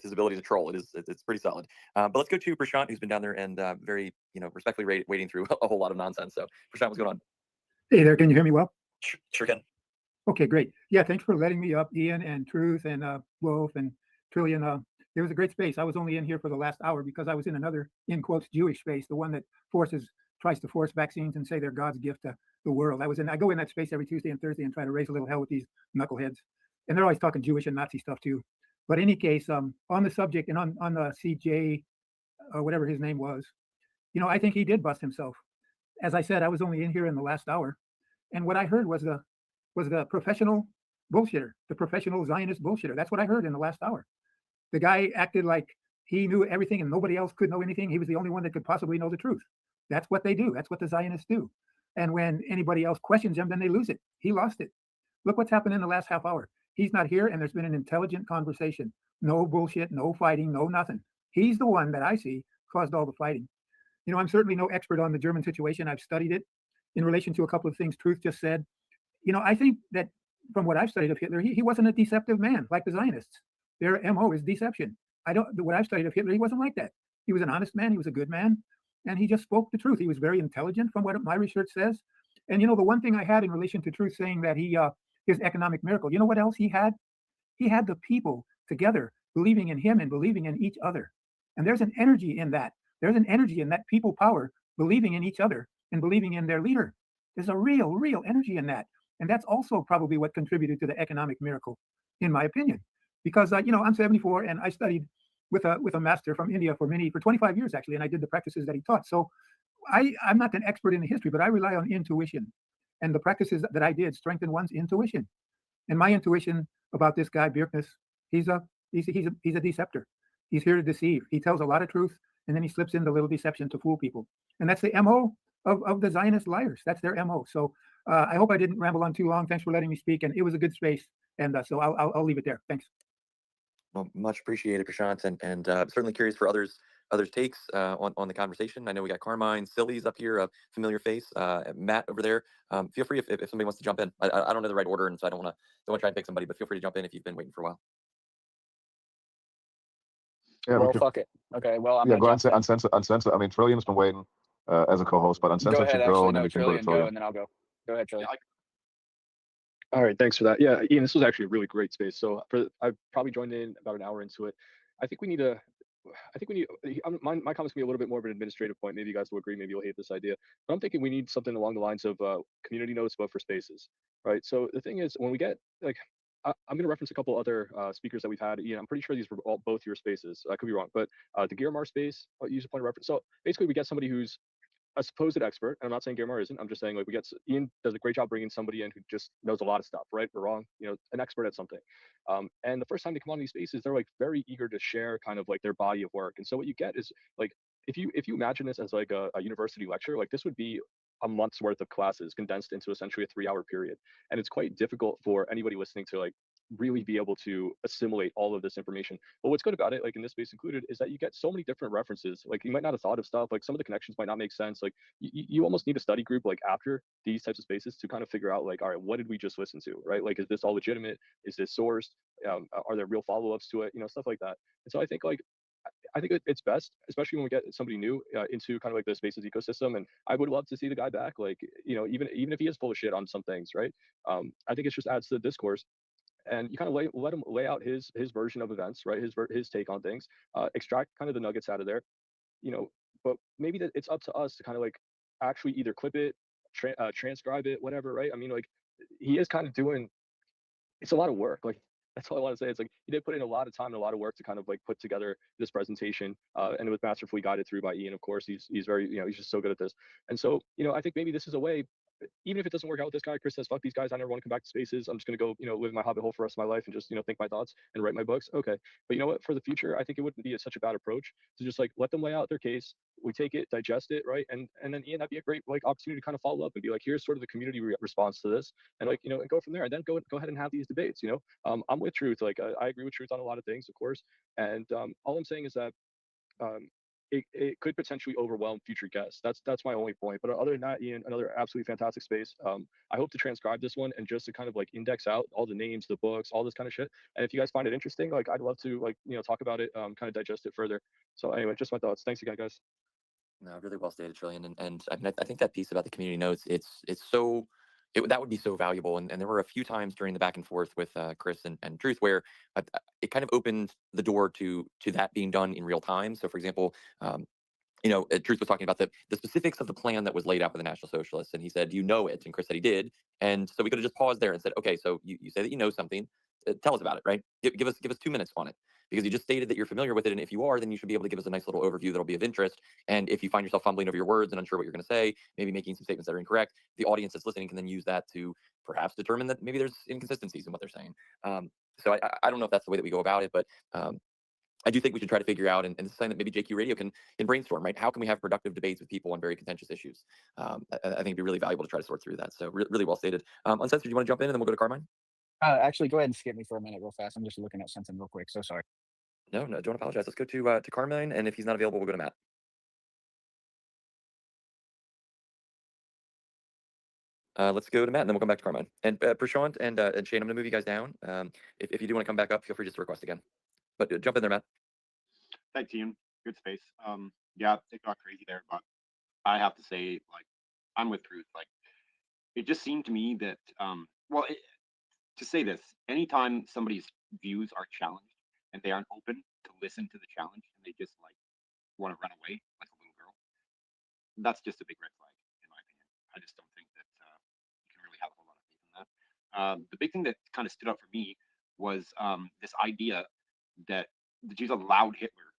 C: his ability to troll. It's pretty solid. But let's go to Prashant, who's been down there and very respectfully wading through a whole lot of nonsense. So Prashant, what's going on?
I: Hey there, can you hear me well?
C: Sure can.
I: Okay, great. Yeah, thanks for letting me up, Ian and Truth and Wolf and Trillion. It was a great space. I was only in here for the last hour because I was in another, in quotes, Jewish space, the one that tries to force vaccines and say they're God's gift to the world. I go in that space every Tuesday and Thursday and try to raise a little hell with these knuckleheads. And they're always talking Jewish and Nazi stuff too. But in any case, on the subject and on the CJ, whatever his name was, I think he did bust himself. As I said, I was only in here in the last hour. And what I heard was the professional bullshitter, the professional Zionist bullshitter. That's what I heard in the last hour. The guy acted like he knew everything and nobody else could know anything. He was the only one that could possibly know the truth. That's what they do. That's what the Zionists do. And when anybody else questions him, then they lose it. He lost it. Look what's happened in the last half hour. He's not here, and there's been an intelligent conversation. No bullshit, no fighting, no nothing. He's the one that I see caused all the fighting. I'm certainly no expert on the German situation. I've studied it in relation to a couple of things Truth just said. I think that from what I've studied of Hitler, he wasn't a deceptive man like the Zionists. Their MO is deception. What I've studied of Hitler, he wasn't like that. He was an honest man. He was a good man. And he just spoke the truth. He was very intelligent from what my research says. And, the one thing I had in relation to Truth saying that his economic miracle, you know what else he had? He had the people together believing in him and believing in each other. And there's an energy in that. There's an energy in that people power believing in each other and believing in their leader. There's a real energy in that. And that's also probably what contributed to the economic miracle, in my opinion. Because, I'm 74 and I studied with a master from India for 25 years, actually, and I did the practices that he taught. So I'm not an expert in the history, but I rely on intuition. And the practices that I did strengthen one's intuition. And my intuition about this guy, Bjerkness, he's a deceptor. He's here to deceive. He tells a lot of truth, and then he slips into a little deception to fool people. And that's the MO of the Zionist liars. That's their MO. So I hope I didn't ramble on too long. Thanks for letting me speak, and it was a good space. And so I'll leave it there. Thanks.
C: Well, much appreciated, Prashant, and certainly curious for others takes on the conversation. I know we got Carmine, Silly's up here, a familiar face, Matt over there. Feel free if somebody wants to jump in. I don't know the right order, and so I don't want to try and pick somebody, but feel free to jump in if you've been waiting for a while.
B: Yeah,
E: Well,
B: we could,
E: fuck it. Okay, well, I'm
B: yeah,
E: gonna
B: go
E: jump in.
B: Uncensored. I mean, Trillian's been waiting as a co-host, but
E: Go
B: Uncensored
E: ahead,
B: should go,
E: actually,
B: and then
E: no,
B: we can go to
E: Trillian, go,
B: Trillian.
E: and then I'll go. Go ahead, Trillian.
J: All right, thanks for that. Yeah, Ian, this was actually a really great space. So I probably joined in about an hour into it. I think we need a, I think we need, my comments can be a little bit more of an administrative point. Maybe you guys will agree, maybe you'll hate this idea. But I'm thinking we need something along the lines of community notes, but for spaces, right? So the thing is, when we get, like, I'm going to reference a couple other speakers that we've had. Ian, I'm pretty sure these were both your spaces. I could be wrong, but the Guillermo space, I'll use a point of reference. So basically we get somebody who's a supposed expert. I'm not saying Guillermo isn't. I'm just saying, like, Ian does a great job bringing somebody in who just knows a lot of stuff, right or wrong, an expert at something. And the first time they come on these spaces, they're like very eager to share kind of like their body of work. And so what you get is, like, if you imagine this as like a university lecture, like this would be a month's worth of classes condensed into essentially a 3-hour period. And it's quite difficult for anybody listening to like really be able to assimilate all of this information. But what's good about it, like in this space included, is that you get so many different references. Like you might not have thought of stuff, like some of the connections might not make sense. Like you almost need a study group like after these types of spaces to kind of figure out, like, all right, what did we just listen to, right? Like, is this all legitimate? Is this sourced? Are there real follow-ups to it? Stuff like that. And so I think it's best, especially when we get somebody new into kind of like the spaces ecosystem. And I would love to see the guy back, like, even if he is full of shit on some things, right? I think it just adds to the discourse. And you kind of let him lay out his version of events, right? His take on things, extract kind of the nuggets out of there, but maybe that it's up to us to kind of like actually either clip it, transcribe it, whatever, right? I mean, like, he is kind of doing, it's a lot of work. Like, that's all I want to say. It's like he did put in a lot of time and a lot of work to kind of like put together this presentation, and it was masterfully guided through by Ian. Of course, he's very, he's just so good at this. And so, I think maybe this is a way, even if it doesn't work out with this guy, Chris says, fuck these guys, I never want to come back to spaces. I'm just going to go, live in my hobbit hole for the rest of my life and just, think my thoughts and write my books. Okay. But you know what, for the future, I think it wouldn't be such a bad approach to just like let them lay out their case. We take it, digest it, right? And then Ian, that'd be a great like opportunity to kind of follow up and be like, here's sort of the community response to this, and like, and go from there, and then go ahead and have these debates. I'm with Truth. Like, I agree with Truth on a lot of things, of course. And all I'm saying is that it could potentially overwhelm future guests. That's my only point. But other than that, Ian, another absolutely fantastic space. I hope to transcribe this one and just to kind of like index out all the names, the books, all this kind of shit. And if you guys find it interesting, like, I'd love to, like, talk about it, kind of digest it further. So anyway, just my thoughts. Thanks again, guys.
C: No, really well stated, Trillian. And I mean, I think that piece about the community notes, that would be so valuable. And there were a few times during the back and forth with Chris and Truth where it kind of opened the door to that being done in real time. So, for example, Truth was talking about the specifics of the plan that was laid out by the National Socialists, and he said, "You know it," and Chris said he did, and so we could have just paused there and said, "Okay, so you say that you know something, tell us about it, right? Give us 2 minutes on it, because you just stated that you're familiar with it, and if you are, then you should be able to give us a nice little overview that'll be of interest. And if you find yourself fumbling over your words and unsure what you're going to say, maybe making some statements that are incorrect, the audience that's listening can then use that to perhaps determine that maybe there's inconsistencies in what they're saying." So I don't know if that's the way that we go about it, but I do think we should try to figure out, and this is something that maybe JQ Radio can brainstorm, right? How can we have productive debates with people on very contentious issues? I think it'd be really valuable to try to sort through that. So really well stated. Uncensored, do you want to jump in and then we'll go to Carmine?
E: Actually, go ahead and skip me for a minute real fast. I'm just looking at something real quick. So sorry.
C: No, don't apologize. Let's go to Carmine, and if he's not available, we'll go to Matt. Let's go to Matt, and then we'll come back to Carmine. And Prashant and Shane, I'm going to move you guys down. If you do want to come back up, feel free just to request again. But jump in there, Matt.
K: Thanks, team. Good space. Yeah, it got crazy there, but I have to say, like, I'm with Truth. Like, it just seemed to me that, to say this, anytime somebody's views are challenged and they aren't open to listen to the challenge and they just like want to run away like a little girl, that's just a big red flag, in my opinion. I just don't think that you can really have a whole lot of faith in that. The big thing that kind of stood out for me was this idea that the Jews allowed Hitler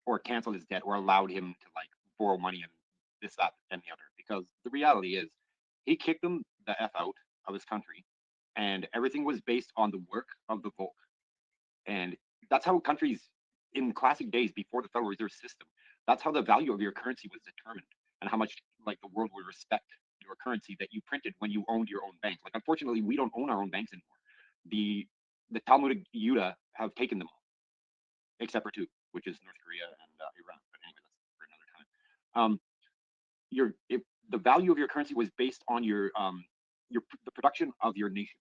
K: or canceled his debt or allowed him to like borrow money and this, that, and the other. Because the reality is he kicked them the F out of his country, and everything was based on the work of the Volk. And that's how countries in classic days before the Federal Reserve System, that's how the value of your currency was determined and how much like the world would respect your currency that you printed when you owned your own bank. Like, unfortunately, we don't own our own banks anymore. The Talmudic Yudah have taken them all, except for two, which is North Korea and Iran. But anyway, that's for another time. The value of your currency was based on the production of your nation.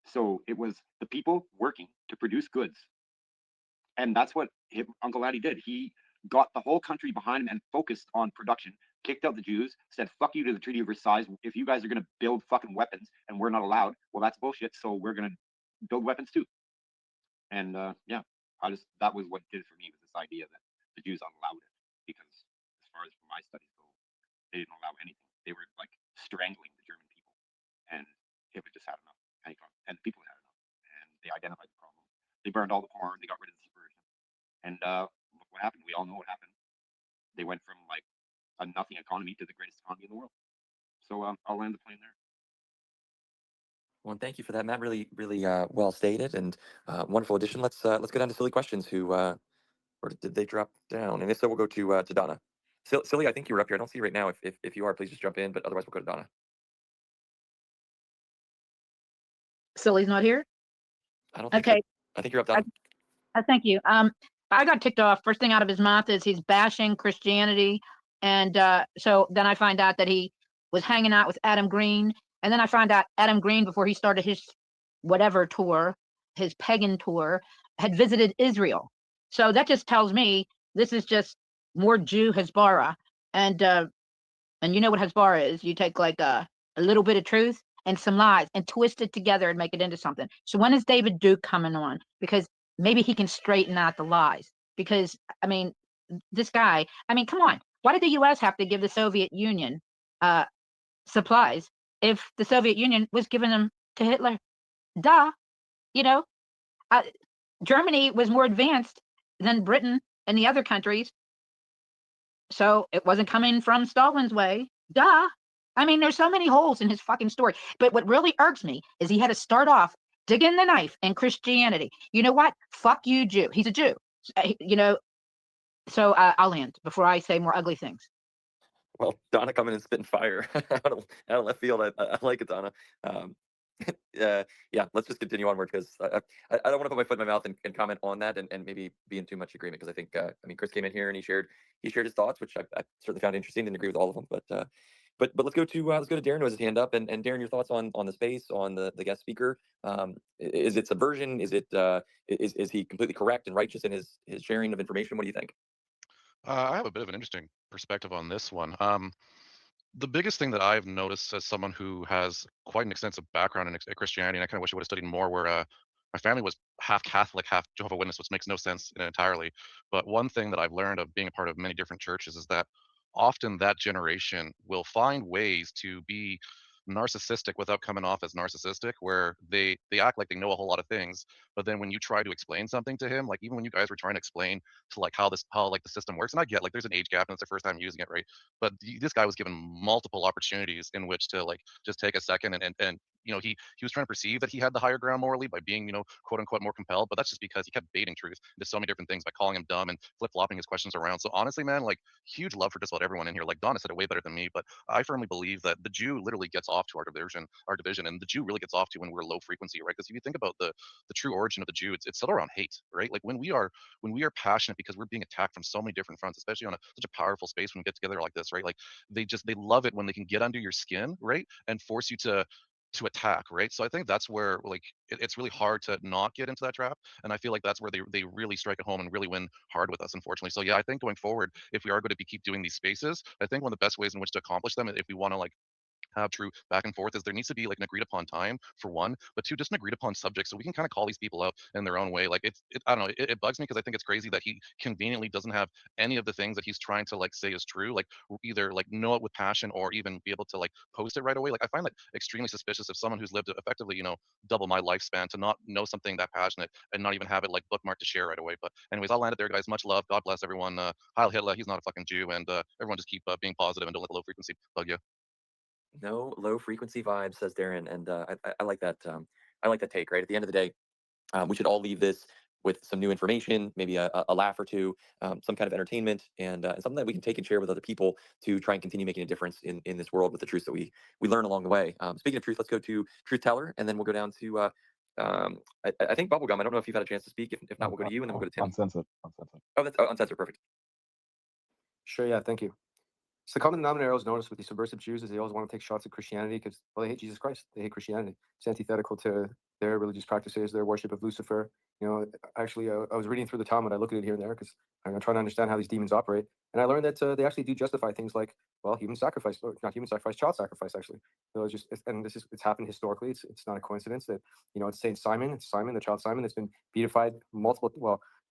K: So it was the people working to produce goods, and that's what Uncle Laddie did. He got the whole country behind him and focused on production. Kicked out the Jews, said "fuck you" to the Treaty of Versailles. If you guys are going to build fucking weapons and we're not allowed, well, that's bullshit. So we're going to build weapons too. And yeah, that was what did it for me, was this idea that the Jews allowed it, because as far as my studies go, they didn't allow anything. They were like strangling the German people, and Hitler just had enough, and the people had enough, and they identified the problem. They burned all the porn. They got rid of the subversion, and look what happened. We all know what happened. They went from like a nothing economy to the greatest economy in the world. So I'll land the plane there.
C: Well, thank you for that, Matt. Really, really well stated and wonderful addition. Let's go down to Silly Questions. Or did they drop down? And if so, we'll go to Donna. Silly, I think you're up here. I don't see you right now. If you are, please just jump in. But otherwise, we'll go to Donna.
L: Silly's not here.
C: I don't think.
L: Okay.
C: I think you're up, Donna.
L: Thank you. I got ticked off. First thing out of his mouth is he's bashing Christianity, and so then I find out that he was hanging out with Adam Green, and then I find out Adam Green, before he started his whatever tour, his pagan tour, had visited Israel. So that just tells me this is just more Jew Hezbollah, and you know what Hezbollah is? You take like a little bit of truth and some lies and twist it together and make it into something. So when is David Duke coming on? Because maybe he can straighten out the lies. Because I mean, this guy. I mean, come on. Why did the U.S. have to give the Soviet Union supplies if the Soviet Union was giving them to Hitler? Duh. You know, Germany was more advanced than Britain and the other countries, so it wasn't coming from Stalin's way. Duh. I mean, there's so many holes in his fucking story. But what really irks me is he had to start off digging the knife in Christianity. You know what? Fuck you, Jew. He's a Jew. You know. So I'll end before I say more ugly things.
C: Well, Donna coming and spitting fire out of left field. I like it, Donna. Yeah, let's just continue onward, because I don't want to put my foot in my mouth and comment on that and maybe be in too much agreement, because I think I mean, Chris came in here and he shared his thoughts, which I certainly found interesting. Didn't agree with all of them, but let's go to Darren, who has his hand up, and Darren, your thoughts on the space, on the guest speaker. Is it subversion? Is it is he completely correct and righteous in his sharing of information? What do you think?
M: I have a bit of an interesting perspective on this one. The biggest thing that I've noticed, as someone who has quite an extensive background in Christianity, and I kind of wish I would have studied more, where my family was half Catholic, half Jehovah's Witness, which makes no sense entirely. But one thing that I've learned of being a part of many different churches is that often that generation will find ways to be narcissistic without coming off as narcissistic, where they act like they know a whole lot of things, but then when you try to explain something to him, like even when you guys were trying to explain to like how like the system works, and I get like there's an age gap and it's their first time using it, right? But this guy was given multiple opportunities in which to like just take a second and you know, he was trying to perceive that he had the higher ground morally by being, you know, quote unquote more compelled, but that's just because he kept baiting truth into so many different things by calling him dumb and flip-flopping his questions around. So honestly, man, like huge love for just about everyone in here. Like Donna said it way better than me, but I firmly believe that the Jew literally gets off to our division, and the Jew really gets off to when we're low frequency, right? Because if you think about the true origin of the Jew, it's still around hate, right? Like when we are passionate because we're being attacked from so many different fronts, especially on such a powerful space when we get together like this, right? Like they love it when they can get under your skin, right, and force you to attack, right? So I think that's where like it's really hard to not get into that trap, and I feel like that's where they really strike at home and really win hard with us, unfortunately. So yeah, I think going forward, if we are going to keep doing these spaces, I think one of the best ways in which to accomplish them, if we want to like have true back and forth, is there needs to be like an agreed upon time for one, but two, just an agreed upon subject so we can kind of call these people out in their own way. Like I don't know, it bugs me because I think it's crazy that he conveniently doesn't have any of the things that he's trying to like say is true, like either like know it with passion or even be able to like post it right away. Like I find that extremely suspicious of someone who's lived effectively, you know, double my lifespan, to not know something that passionate and not even have it like bookmarked to share right away. But anyways, I'll land it there, guys. Much love. God bless everyone. Heil Hitler. He's not a fucking Jew. And everyone just keep being positive and don't let the low frequency bug you.
C: No low frequency vibes, says Darren, and I like that. I like that take. Right at the end of the day, we should all leave this with some new information, maybe a laugh or two, some kind of entertainment, and something that we can take and share with other people to try and continue making a difference in this world with the truths that we learn along the way. Speaking of truth, let's go to Truth Teller, and then we'll go down to I think Bubblegum. I don't know if you've had a chance to speak. If not, we'll go to you, and then we'll go to Tim.
B: Uncensored.
C: Oh, that's uncensored. Perfect.
D: Sure, yeah, thank you. So the common denominator I always noticed with these subversive Jews is they always want to take shots at Christianity because, well, they hate Jesus Christ. They hate Christianity. It's antithetical to their religious practices, their worship of Lucifer. You know, actually, I was reading through the Talmud. I look at it here and there because I'm trying to understand how these demons operate. And I learned that they actually do justify things like, well, human sacrifice, or not human sacrifice, child sacrifice, actually. So and it's happened historically. It's not a coincidence that, you know, it's Simon, the child Simon, that's been beatified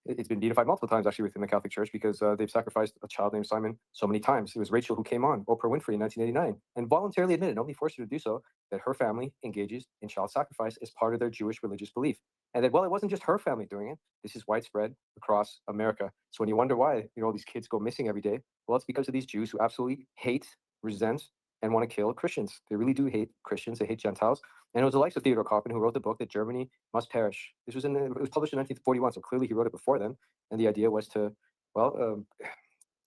D: it's been beatified multiple times actually within the Catholic Church because they've sacrificed a child named Simon so many times. It was Rachel who came on Oprah Winfrey in 1989 and voluntarily admitted, nobody forced her to do so, that her family engages in child sacrifice as part of their Jewish religious belief. And that, well, it wasn't just her family doing it. This is widespread across America. So when you wonder why, you know, these kids go missing every day, well, it's because of these Jews who absolutely hate, resent, and want to kill Christians. They really do hate Christians. They hate Gentiles. And it was the likes of Theodor Koppen who wrote the book that Germany must perish. It was published in 1941, so clearly he wrote it before then. And the idea was to, well,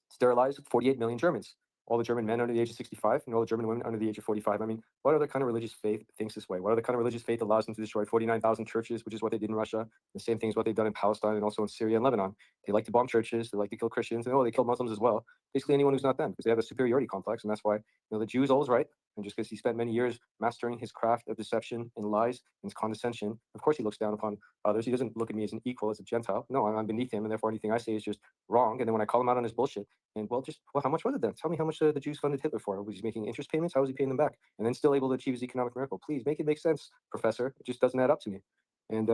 D: sterilize 48 million Germans, all the German men under the age of 65 and all the German women under the age of 45. I mean, what other kind of religious faith thinks this way? What other kind of religious faith allows them to destroy 49,000 churches, which is what they did in Russia? The same thing is what they've done in Palestine and also in Syria and Lebanon. They like to bomb churches. They like to kill Christians. And they kill Muslims as well. Basically anyone who's not them, because they have a superiority complex. And that's why, you know, the Jew is always right. And just because he spent many years mastering his craft of deception and lies and condescension, of course he looks down upon others. He doesn't look at me as an equal, as a Gentile. No, I'm beneath him, and therefore anything I say is just wrong. And then when I call him out on his bullshit, and well, how much was it then? Tell me how much the Jews funded Hitler for. Was he making interest payments? How was he paying them back? And then still able to achieve his economic miracle? Please make it make sense, Professor. It just doesn't add up to me. And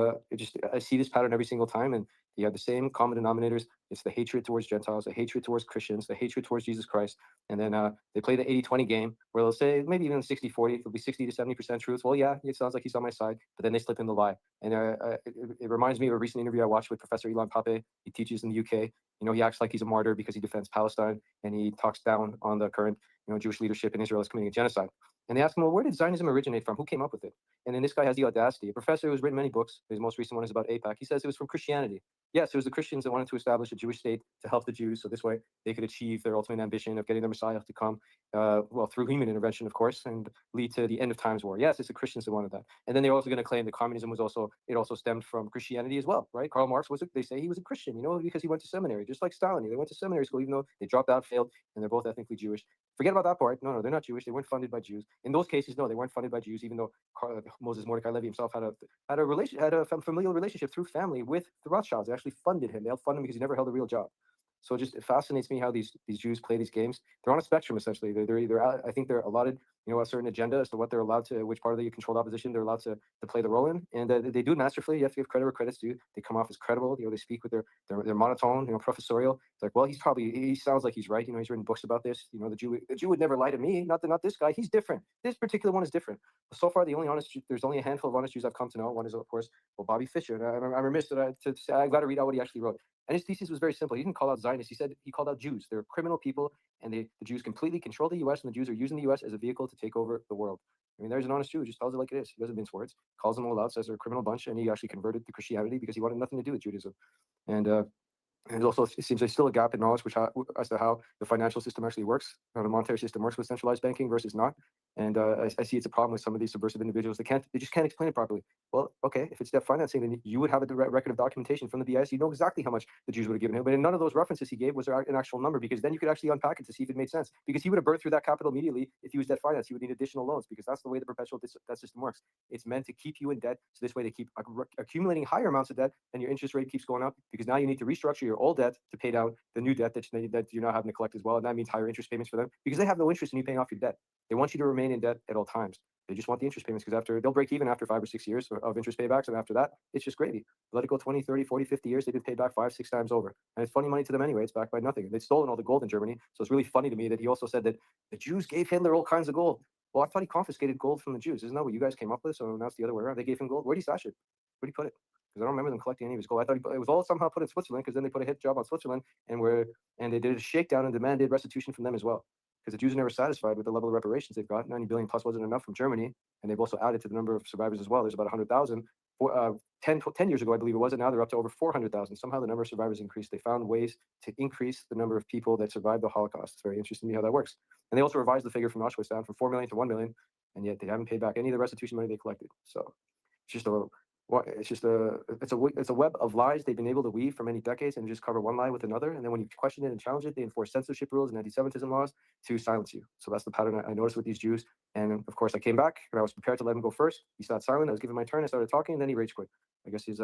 D: I see this pattern every single time, and you have the same common denominators. It's the hatred towards Gentiles, the hatred towards Christians, the hatred towards Jesus Christ. And then they play the 80-20 game where they'll say maybe even 60-40, it'll be 60 to 70% truth. Well, yeah, it sounds like he's on my side, but then they slip in the lie. And it reminds me of a recent interview I watched with Professor Ilan Pape. He teaches in the UK. You know, he acts like he's a martyr because he defends Palestine, and he talks down on the current, you know, Jewish leadership in Israel as committing a genocide. And they ask him, well, where did Zionism originate from? Who came up with it? And then this guy has the audacity. A professor who's written many books. His most recent one is about AIPAC. He says it was from Christianity. Yes, it was the Christians that wanted to establish a Jewish state to help the Jews, so this way they could achieve their ultimate ambition of getting their Messiah to come, well, through human intervention, of course, and lead to the end of times war. Yes, it's the Christians that wanted that. And then they're also going to claim that communism was also stemmed from Christianity as well, right? Karl Marx they say he was a Christian, you know, because he went to seminary, just like Stalin. They went to seminary school, even though they dropped out, failed, and they're both ethnically Jewish. Forget about that part. No, they're not Jewish. They weren't funded by Jews. In those cases, no, they weren't funded by Jews, even though Moses Mordecai Levy himself had a familial relationship through family with the Rothschilds. They actually funded him. They helped fund him because he never held a real job. So it fascinates me how these Jews play these games. They're on a spectrum essentially. They're either I think they're allotted, you know, a certain agenda as to what they're allowed to, which part of the controlled opposition they're allowed to play the role in, and they do it masterfully. You have to give credit where credit's due. They come off as credible. You know, they speak with their monotone, you know, professorial. It's like, well, he sounds like he's right. You know, he's written books about this. You know, the Jew would never lie to me. Not this guy. He's different. This particular one is different. So far, there's only a handful of honest Jews I've come to know. One is, of course, well, Bobby Fischer. And I'm remiss to say I've got to read out what he actually wrote. And his thesis was very simple. He didn't call out Zionists. He called out Jews. They're criminal people, and the Jews completely control the U.S., and the Jews are using the U.S. as a vehicle to take over the world. I mean, there's an honest Jew who just tells it like it is. He doesn't mince words, calls them all out, says they're a criminal bunch, and he actually converted to Christianity because he wanted nothing to do with Judaism. And also, it seems there's still a gap in knowledge as to how the financial system actually works, how the monetary system works with centralized banking versus not. And I see it's a problem with some of these subversive individuals. They just can't explain it properly. Well, okay, if it's debt financing, then you would have a direct record of documentation from the BIS. You know exactly how much the Jews would have given him. But in none of those references he gave was there an actual number, because then you could actually unpack it to see if it made sense. Because he would have burned through that capital immediately if he was debt financed. He would need additional loans, because that's the way the perpetual debt system works. It's meant to keep you in debt, so this way they keep accumulating higher amounts of debt, and your interest rate keeps going up, because now you need to restructure your old debt to pay down the new debt that you're now having to collect as well. And that means higher interest payments for them, because they have no interest in you paying off your debt. They want you to remain in debt at all times. They just want the interest payments, because they'll break even after 5 or 6 years of interest paybacks. And after that, it's just gravy. Let it go 20, 30, 40, 50 years. They've been paid back 5, 6 times over. And it's funny money to them anyway. It's backed by nothing. They've stolen all the gold in Germany. So it's really funny to me that he also said that the Jews gave Hitler all kinds of gold. Well, I thought he confiscated gold from the Jews. Isn't that what you guys came up with? So now it's the other way around. They gave him gold. Where'd he stash it? Where'd he put it? Because I don't remember them collecting any of his gold. I thought it was all somehow put in Switzerland, because then they put a hit job on Switzerland, and they did a shakedown and demanded restitution from them as well. Because the Jews are never satisfied with the level of reparations they've got. 90 billion plus wasn't enough from Germany, and they've also added to the number of survivors as well. There's about 100,000. 10 years ago, I believe it was, and now they're up to over 400,000. Somehow the number of survivors increased. They found ways to increase the number of people that survived the Holocaust. It's very interesting to me how that works. And they also revised the figure from Auschwitz down from 4 million to 1 million, and yet they haven't paid back any of the restitution money they collected. So it's a web of lies they've been able to weave for many decades and just cover one lie with another. And then when you question it and challenge it, they enforce censorship rules and anti-Semitism laws to silence you. So that's the pattern I noticed with these Jews. And of course, I came back and I was prepared to let him go first. He sat silent. I was given my turn. I started talking, and then he rage quit. I guess he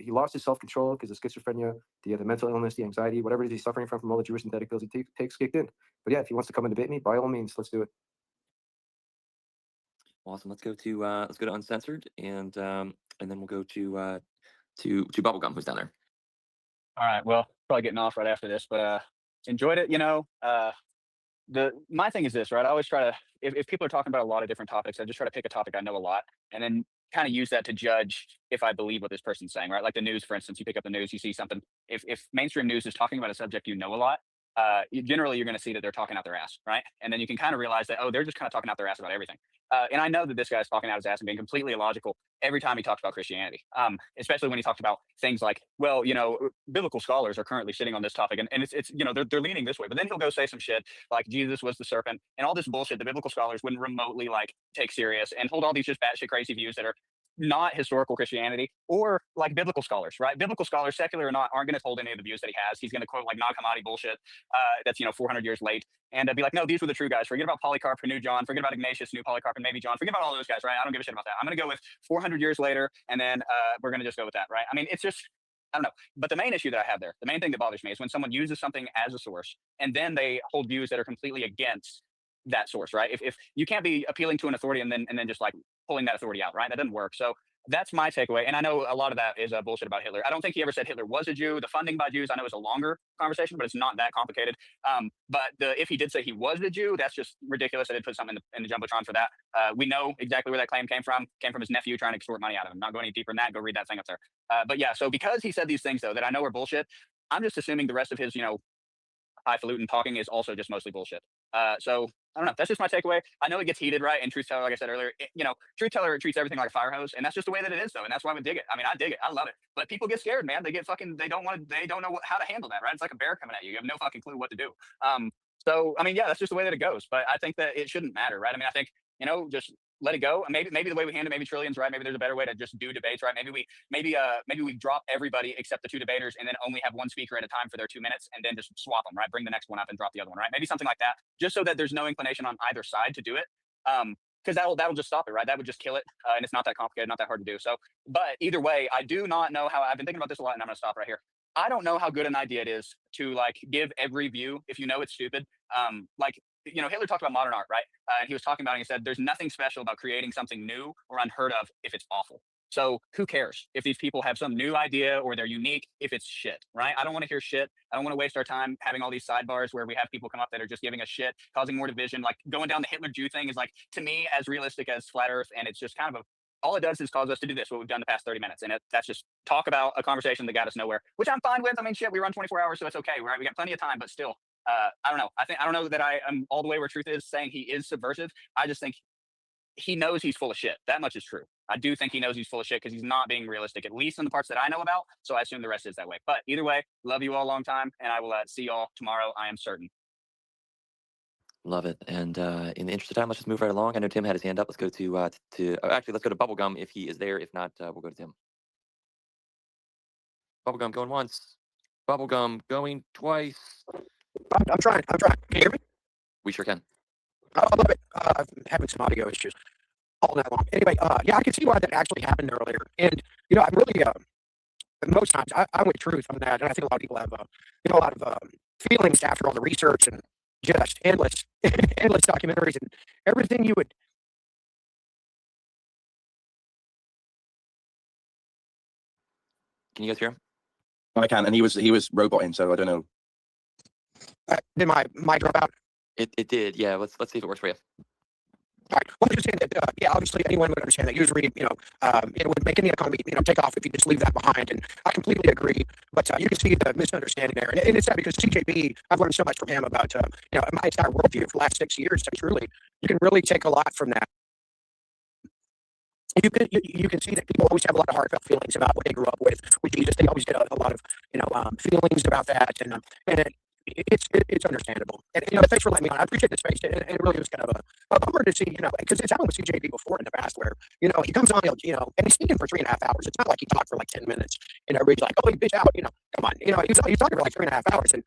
D: lost his self-control because the schizophrenia, the mental illness, the anxiety, whatever it is he's suffering from all the Jewish synthetic pills he takes kicked in. But yeah, if he wants to come and debate me, by all means, let's do it.
C: Awesome. Let's go to uncensored, and then we'll go to Bubblegum, who's down there.
E: All right. Well, probably getting off right after this, but enjoyed it. My thing is this, right? I always try to, if people are talking about a lot of different topics, I just try to pick a topic I know a lot, and then kind of use that to judge if I believe what this person's saying, right? Like the news, for instance, you pick up the news, you see something. If mainstream news is talking about a subject you know a lot, generally you're going to see that they're talking out their ass, right? And then you can kind of realize that, oh, they're just kind of talking out their ass about everything. And I know that this guy's talking out his ass and being completely illogical every time he talks about Christianity, especially when he talks about things like, well, biblical scholars are currently sitting on this topic, and it's they're leaning this way. But then he'll go say some shit like Jesus was the serpent and all this bullshit the biblical scholars wouldn't remotely like take serious, and hold all these just batshit crazy views that are not historical Christianity or like biblical scholars, right? Biblical scholars, secular or not, aren't going to hold any of the views that he has. He's going to quote like Nag Hammadi bullshit that's 400 years late, and be like, no, these were the true guys. Forget about Polycarp, who knew John. Forget about Ignatius, who knew Polycarp, and maybe John. Forget about all those guys, right? I don't give a shit about that. I'm going to go with 400 years later, and then we're going to just go with that, right? I mean, it's just, I don't know. But the main issue that I have there, the main thing that bothers me is when someone uses something as a source and then they hold views that are completely against that source, right? If you can't be appealing to an authority and then just like pulling that authority out, right? That doesn't work. So that's my takeaway. And I know a lot of that is bullshit about Hitler. I don't think he ever said Hitler was a Jew. The funding by Jews, I know, is a longer conversation, but it's not that complicated. But if he did say he was a Jew, that's just ridiculous. I did put something in the Jumbotron for that. We know exactly where that claim came from. Came from his nephew trying to extort money out of him. Not going any deeper than that. Go read that thing up there. But yeah, so because he said these things, though, that I know are bullshit, I'm just assuming the rest of his, highfalutin talking is also just mostly bullshit. So I don't know. That's just my takeaway. I know it gets heated, right? And Truth Teller, like I said earlier, Truth Teller treats everything like a fire hose, and that's just the way that it is, though. And that's why we dig it. I mean, I dig it. I love it. But people get scared, man. They get they don't know how to handle that, right? It's like a bear coming at you. You have no fucking clue what to do. So I mean, yeah, that's just the way that it goes. But I think that it shouldn't matter, right? I mean, I think just let it go. And maybe the way we handle it, maybe Trillian's right. Maybe there's a better way to just do debates, right? Maybe we drop everybody except the two debaters and then only have one speaker at a time for their 2 minutes, and then just swap them, right? Bring the next one up and drop the other one, right? Maybe something like that, just so that there's no inclination on either side to do it. Because that'll just stop it, right? That would just kill it, and it's not that complicated, not that hard to do. So, but either way, I do not know how. I've been thinking about this a lot, and I'm going to stop right here. I don't know how good an idea it is to like give every view if you know it's stupid. Hitler talked about modern art, right? And he was talking about it, and he said, there's nothing special about creating something new or unheard of if it's awful. So who cares if these people have some new idea or they're unique if it's shit, right? I don't want to hear shit. I don't want to waste our time having all these sidebars where we have people come up that are just giving us shit, causing more division. Like going down the Hitler Jew thing is like, to me, as realistic as flat earth. And it's just kind of all it does is cause us to do this, what we've done the past 30 minutes. And that's just talk about a conversation that got us nowhere, which I'm fine with. I mean, shit, we run 24 hours, so it's okay, right? We got plenty of time, but still, I don't know. I don't know that I am all the way where Truth is saying he is subversive. I just think he knows he's full of shit. That much is true. I do think he knows he's full of shit because he's not being realistic, at least in the parts that I know about. So I assume the rest is that way. But either way, love you all a long time, and I will see y'all tomorrow, I am certain.
C: Love it. And in the interest of time, let's just move right along. I know Tim had his hand up. Let's go actually, let's go to Bubblegum if he is there. If not, we'll go to Tim. Bubblegum going once. Bubblegum going twice.
N: I'm trying. Can you hear me?
C: We sure can.
N: I love it. I'm having some audio issues all night long. Anyway, yeah, I can see why that actually happened earlier. And, I'm really, most times I'm with Truth on that. And I think a lot of people have, a lot of feelings after all the research and just endless documentaries and everything you would.
C: Can you guys hear him?
H: I can, and he was roboting, so I don't know.
N: Did my mic drop out?
C: It did, yeah. Let's see if it works for you.
N: All right. Well, I'm just saying that, yeah, obviously anyone would understand that. Usually, it would make any economy, take off if you just leave that behind. And I completely agree. But you can see the misunderstanding there. And it's sad because CJB, I've learned so much from him about, my entire worldview for the last 6 years. So truly, you can really take a lot from that. you can see that people always have a lot of heartfelt feelings about what they grew up with Jesus. They always get a lot of feelings about that, and it's understandable. And thanks for letting me on. I appreciate the space, and it really was kind of a bummer to see, because it's happened with CJB before in the past where he comes on, and he's speaking for 3.5 hours. It's not like he talked for like 10 minutes, and everybody's like, oh, he bitch out, come on, he's talking for like 3.5 hours, and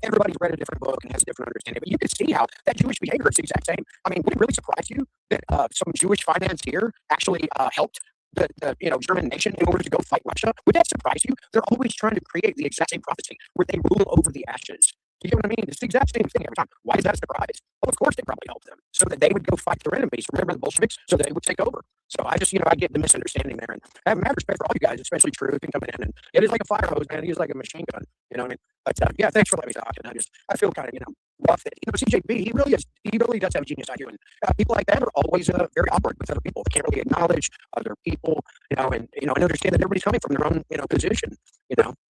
N: everybody's read a different book and has a different understanding. But you can see how that Jewish behavior is the exact same. I mean, would it really surprise you that some Jewish financier actually helped the German nation in order to go fight Russia? Would that surprise you? They're always trying to create the exact same prophecy where they rule over the ashes. You get what I mean? It's the exact same thing every time. Why is that a surprise? Well, of course they probably helped them so that they would go fight their enemies. Remember the Bolsheviks? So that they would take over. So I just, I get the misunderstanding there. And I have mad respect for all you guys, especially Truth and coming in. And it is like a fire hose, man. He is like a machine gun. You know what I mean? But yeah, thanks for letting me talk. And I feel kind of, rough that, CJB, he really does have a genius IQ. And people like that are always very awkward with other people. They can't really acknowledge other people, and understand that everybody's coming from their own, position,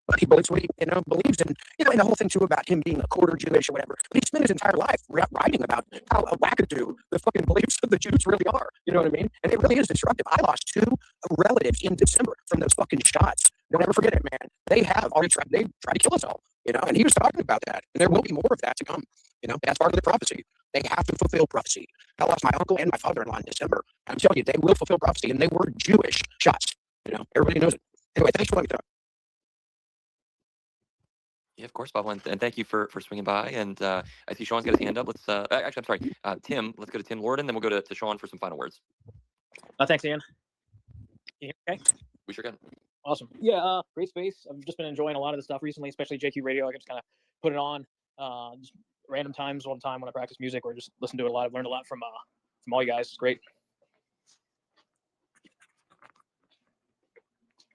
N: but he believes what he, believes in, and the whole thing too about him being a quarter Jewish or whatever. But he spent his entire life writing about how wackadoo the fucking beliefs of the Jews really are. You know what I mean? And it really is disruptive. I lost 2 relatives in December from those fucking shots. Don't ever forget it, man. They tried to kill us all, and he was talking about that. And there will be more of that to come. That's part of the prophecy. They have to fulfill prophecy. I lost my uncle and my father-in-law in December. I'm telling you, they will fulfill prophecy, and they were Jewish shots. Everybody knows it. Anyway, thanks for letting me talk.
C: Yeah, of course, Bob, and thank you for swinging by. And I see Sean's got his hand up. Let's actually, I'm sorry, Tim. Let's go to Tim Lorden, then we'll go to Sean for some final words.
O: Thanks, Ian. Okay.
C: We sure can.
O: Awesome. Yeah, great space. I've just been enjoying a lot of the stuff recently, especially JQ Radio. I can just kind of put it on just random times all the time when I practice music or just listen to it a lot. I've learned a lot from all you guys. It's great.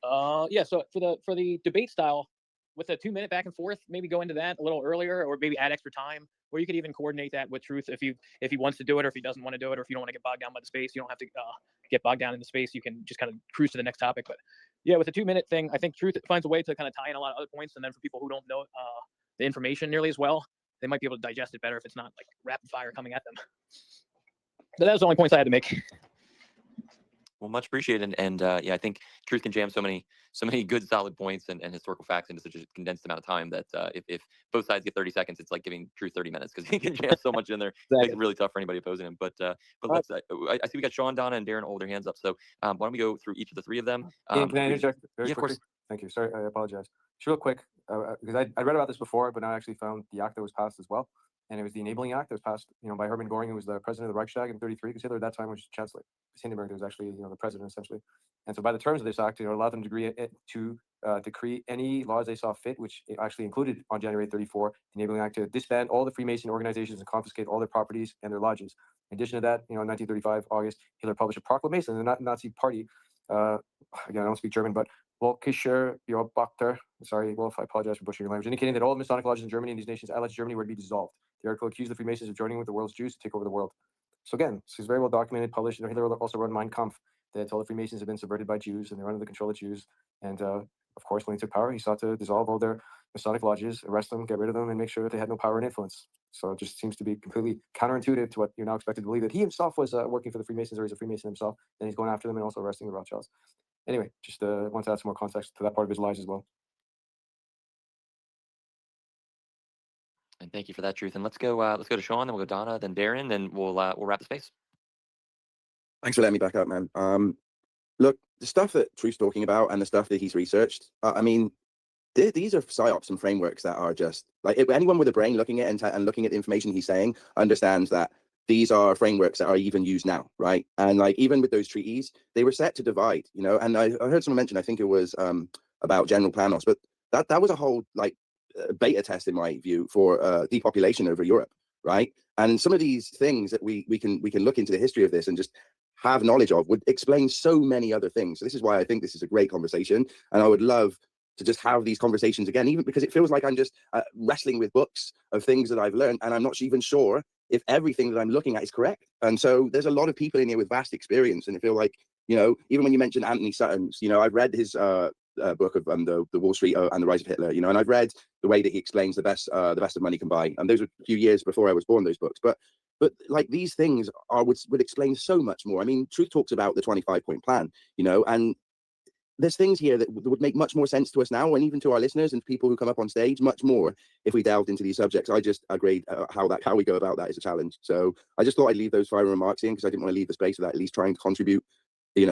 O: Yeah, so for the debate style, with a 2-minute back and forth, maybe go into that a little earlier, or maybe add extra time, or you could even coordinate that with Truth if he wants to do it, or if he doesn't want to do it, or if you don't want to get bogged down by the space. You don't have to get bogged down in the space. You can just kind of cruise to the next topic. But yeah, with the 2-minute thing, I think Truth finds a way to kind of tie in a lot of other points, and then for people who don't know the information nearly as well, they might be able to digest it better if it's not like rapid fire coming at them. But that was the only points I had to make.
C: Well, much appreciated. And yeah, I think Truth can jam so many good, solid points and historical facts into such a condensed amount of time that if both sides get 30 seconds, it's like giving Truth 30 minutes because he can jam so much in there. It makes it really tough for anybody opposing him. But let's. I see we got Sean, Donna, and Darren hold their hands up. So why don't we go through each of the 3 of them?
D: Ian, can I interject very
C: yeah,
D: quickly?
C: Of course.
D: Thank you. Sorry, I apologize. Just real quick, because I read about this before, but now I actually found the act that was passed as well. And it was the Enabling Act that was passed, by Hermann Göring, who was the president of the Reichstag in 33, because Hitler at that time was chancellor. Hindenburg was actually, the president essentially. And so by the terms of this act, it allowed them to decree any laws they saw fit, which it actually included on January 34, the Enabling Act to disband all the Freemason organizations and confiscate all their properties and their lodges. In addition to that, in 1935, August, Hitler published a proclamation, and the Nazi party, again, I don't speak German, but Volkischer Beobachter, sorry, Wolf, I apologize for butchering your language, indicating that all Masonic lodges in Germany and these nations allied to Germany were to be dissolved. The article accused the Freemasons of joining with the world's Jews to take over the world. So again, this is very well documented, published. Hitler also wrote Mein Kampf that told the Freemasons have been subverted by Jews and they're under the control of Jews. And of course, when he took power, he sought to dissolve all their Masonic lodges, arrest them, get rid of them, and make sure that they had no power and influence. So it just seems to be completely counterintuitive to what you're now expected to believe, that he himself was working for the Freemasons, or he's a Freemason himself, and he's going after them and also arresting the Rothschilds. Anyway, just want to add some more context to that part of his lies as well.
C: And thank you for that, Truth. And let's go to Sean, then we'll go Donna, then Darren, then we'll wrap the space.
H: Thanks for letting me back up, man. Look, the stuff that Truth's talking about and the stuff that he's researched, I mean, these are psyops and frameworks that are just like, if anyone with a brain looking at it and looking at the information he's saying understands that these are frameworks that are even used now, right? And like, even with those treaties, they were set to divide, and I heard someone mention, I think it was about General Planos, but that was a whole like beta test in my view for depopulation over Europe, right? And some of these things that we can look into the history of this and just have knowledge of would explain so many other things. So this is why I think this is a great conversation, and I would love to just have these conversations again, even because it feels like I'm just wrestling with books of things that I've learned, and I'm not even sure if everything that I'm looking at is correct. And so there's a lot of people in here with vast experience, and I feel like, even when you mentioned Anthony Sutton's, I've read his book of the Wall Street and the Rise of Hitler, and I've read the way that he explains the best of money can buy. And those were a few years before I was born, those books. But But like these things would explain so much more. I mean, Truth talks about the 25-point plan, and there's things here that would make much more sense to us now, and even to our listeners and people who come up on stage, much more if we delved into these subjects. I just agreed how we go about that is a challenge. So I just thought I'd leave those final remarks in because I didn't want to leave the space without at least trying to contribute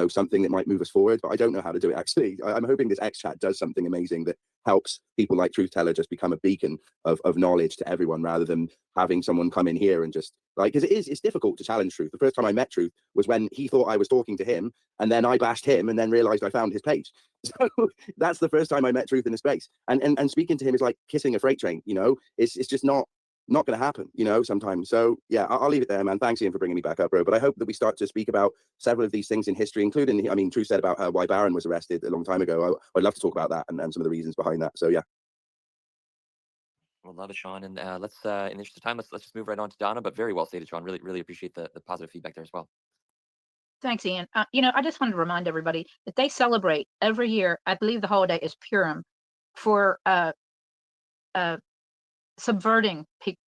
H: something that might move us forward, but I don't know how to do it actually. I'm hoping this X chat does something amazing that helps people like Truth Teller just become a beacon of knowledge to everyone, rather than having someone come in here and just because it's difficult to challenge Truth. The first time I met Truth was when he thought I was talking to him, and then I bashed him, and then realized I found his page. So that's the first time I met Truth in a space, and speaking to him is like kissing a freight train. It's just not going to happen, sometimes. So yeah, I'll leave it there, man. Thanks, Ian, for bringing me back up, bro. But I hope that we start to speak about several of these things in history, including, I mean, Truth said about why Barron was arrested a long time ago. I'd love to talk about that and some of the reasons behind that. So yeah.
C: Well, love it, Sean. And let's, in the interest of time, let's just move right on to Donna. But very well stated, Sean. Really, really appreciate the positive feedback there as well.
L: Thanks, Ian. I just wanted to remind everybody that they celebrate every year. I believe the holiday is Purim, for subverting people.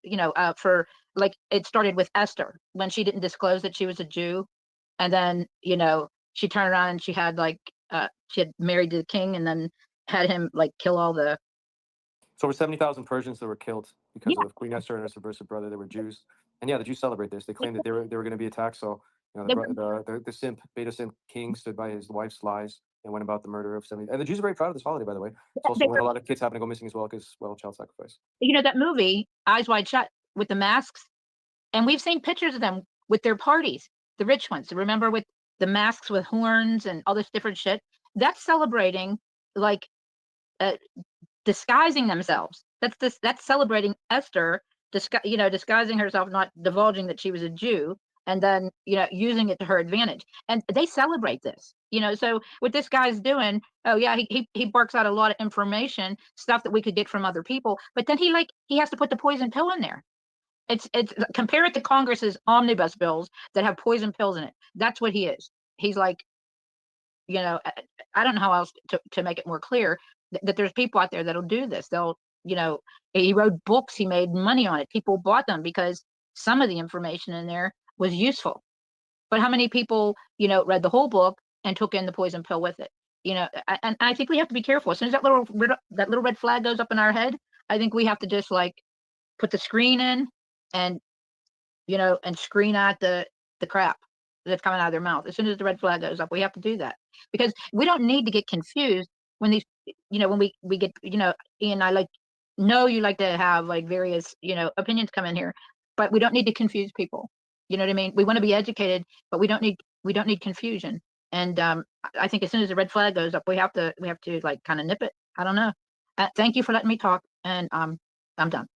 L: For like it started with Esther when she didn't disclose that she was a Jew, and then she turned around and she had she had married the king and then had him like kill all the.
D: So over 70,000 Persians that were killed because of Queen Esther and her subversive brother. They were Jews, and yeah, the Jews celebrate this. They claim that they were going to be attacked. So the simp, beta simp king stood by his wife's lies and went about the murder of 70. And the Jews are very proud of this holiday, by the way. It's also when a lot of kids happen to go missing as well because child sacrifice.
L: That movie Eyes Wide Shut with the masks, and we've seen pictures of them with their parties, the rich ones. Remember, with the masks with horns and all this different shit. That's celebrating disguising themselves. That's celebrating Esther, disguising herself, not divulging that she was a Jew, and then using it to her advantage. And they celebrate this. So what this guy's doing, oh yeah, he barks out a lot of information, stuff that we could get from other people, but then he has to put the poison pill in there. It's compare it to Congress's omnibus bills that have poison pills in it. That's what he is. He's like, I don't know how else to make it more clear that there's people out there that'll do this. They'll, he wrote books, he made money on it. People bought them because some of the information in there was useful. But how many people, read the whole book and took in the poison pill with it? And I think we have to be careful. As soon as that little red flag goes up in our head, I think we have to just put the screen in and, and screen out the crap that's coming out of their mouth. As soon as the red flag goes up, we have to do that, because we don't need to get confused when these, when we get, Ian, I know you like to have various, opinions come in here, but we don't need to confuse people. You know what I mean? We want to be educated, but we don't need confusion. And I think as soon as the red flag goes up, we have to kind of nip it. I don't know. Thank you for letting me talk, and I'm done.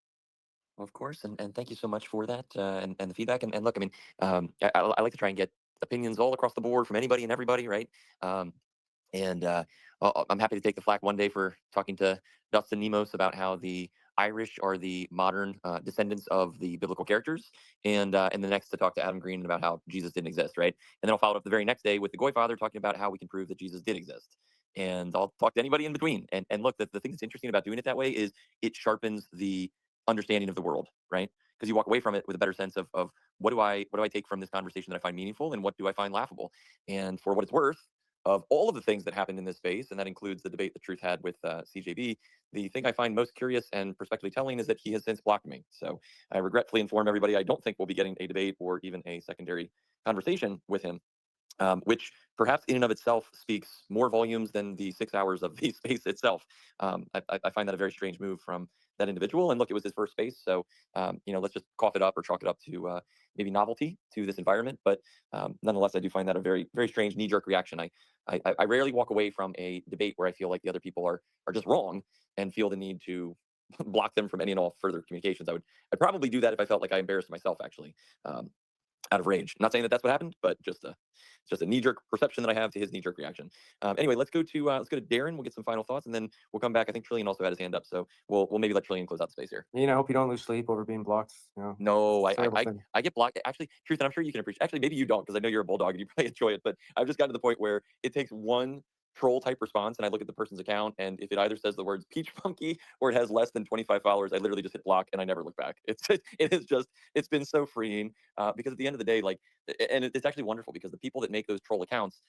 C: Well, of course, and thank you so much for that and the feedback. And look, I mean, I like to try and get opinions all across the board from anybody and everybody, right? And I'm happy to take the flack one day for talking to Dustin Nemos about how the Irish are the modern descendants of the biblical characters, and the next to talk to Adam Green about how Jesus didn't exist, right? And then I'll follow it up the very next day with the Goy Father talking about how we can prove that Jesus did exist. And I'll talk to anybody in between. And look, the thing that's interesting about doing it that way is it sharpens the understanding of the world, right? Because you walk away from it with a better sense of what do I take from this conversation that I find meaningful, and what do I find laughable. And for what it's worth, of all of the things that happened in this space, and that includes the debate that Truth had with CJB, the thing I find most curious and prospectively telling is that he has since blocked me. So I regretfully inform everybody I don't think we'll be getting a debate or even a secondary conversation with him. Which perhaps in and of itself speaks more volumes than the 6 hours of the space itself. I find that a very strange move from that individual. And look, it was his first space, so let's just cough it up or chalk it up to maybe novelty to this environment. But nonetheless, I do find that a very, very strange knee-jerk reaction. I rarely walk away from a debate where I feel like the other people are just wrong and feel the need to block them from any and all further communications. I'd probably do that if I felt like I embarrassed myself, actually. Out of rage. I'm not saying that that's what happened, but just a knee-jerk perception that I have to his knee-jerk reaction. Anyway, let's go to Darren. We'll get some final thoughts, and then we'll come back. I think Trillian also had his hand up, so we'll maybe let Trillian close out the space here.
D: I hope you don't lose sleep over being blocked.
C: No, I get blocked. Actually, Truth, and I'm sure you can appreciate. Actually, maybe you don't, because I know you're a bulldog and you probably enjoy it. But I've just gotten to the point where it takes one troll type response and I look at the person's account, and if it either says the words peach monkey or it has less than 25 followers, I literally just hit block and I never look back. It is just, it's been so freeing, because at the end of the day, like, and it's actually wonderful because the people that make those troll accounts,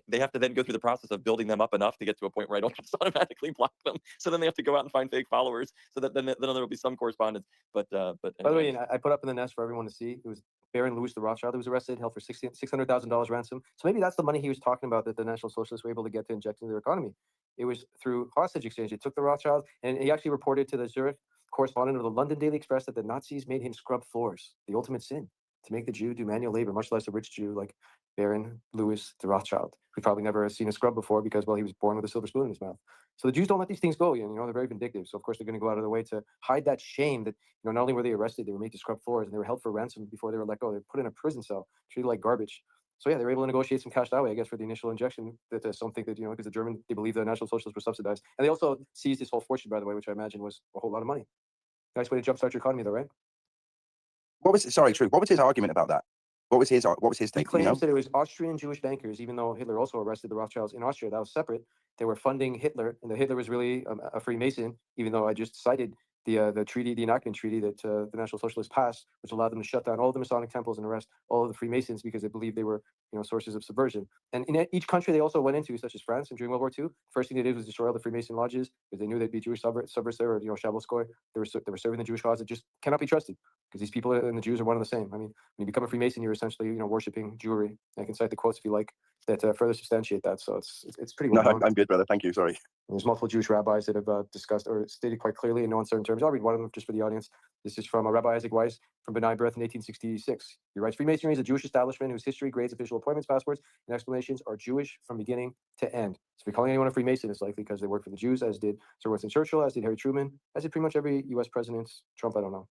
C: they have to then go through the process of building them up enough to get to a point where I don't just automatically block them. So then they have to go out and find fake followers, so that then there will be some correspondence. But
D: By the way,
C: anyway.
D: I put up in the nest for everyone to see. It was Baron Louis de Rothschild who was arrested, held for $600,000 ransom. So maybe that's the money he was talking about that the National Socialists were able to get to inject into their economy. It was through hostage exchange. They took the Rothschild, and he actually reported to the Zurich correspondent of the London Daily Express that the Nazis made him scrub floors, the ultimate sin, to make the Jew do manual labor, much less a rich Jew like Baron Louis de Rothschild, who probably never has seen a scrub before because, well, he was born with a silver spoon in his mouth. So the Jews don't let these things go, they're very vindictive. So of course they're going to go out of their way to hide that shame that, not only were they arrested, they were made to scrub floors and they were held for ransom before they were let go. They were put in a prison cell, treated like garbage. So yeah, they were able to negotiate some cash that way, I guess, for the initial injection. That some think that, because the German, they believe the National Socialists were subsidized, and they also seized his whole fortune, by the way, which I imagine was a whole lot of money. Nice way to jumpstart your economy, though, right?
H: Sorry, True. What was his argument about that? What was his
D: He
H: take?
D: claims that it was Austrian Jewish bankers, even though Hitler also arrested the Rothschilds in Austria. That was separate. They were funding Hitler, and that Hitler was really a Freemason, even though I just cited the treaty, the enactment treaty that the National Socialists passed, which allowed them to shut down all of the Masonic temples and arrest all of the Freemasons because they believed they were, sources of subversion. And in each country they also went into, such as France, and during World War II, first thing they did was destroy all the Freemason lodges because they knew they'd be Jewish subverts there, or Shabbos-Koy. They were serving the Jewish cause. That just cannot be trusted because these people and the Jews are one and the same. I mean, when you become a Freemason, you're essentially, worshiping Jewry. I can cite the quotes if you like that further substantiate that. So it's pretty well
H: No,
D: known.
H: I'm good, brother. Thank you. Sorry.
D: There's multiple Jewish rabbis that have discussed or stated quite clearly in no uncertain terms. I'll read one of them just for the audience. This is from Rabbi Isaac Weiss from B'nai B'rith in 1866. He writes, Freemasonry is a Jewish establishment whose history, grades, official appointments, passports, and explanations are Jewish from beginning to end. So if you're calling anyone a Freemason, it's likely because they work for the Jews, as did Sir Winston Churchill, as did Harry Truman, as did pretty much every U.S. president. Trump, I don't know.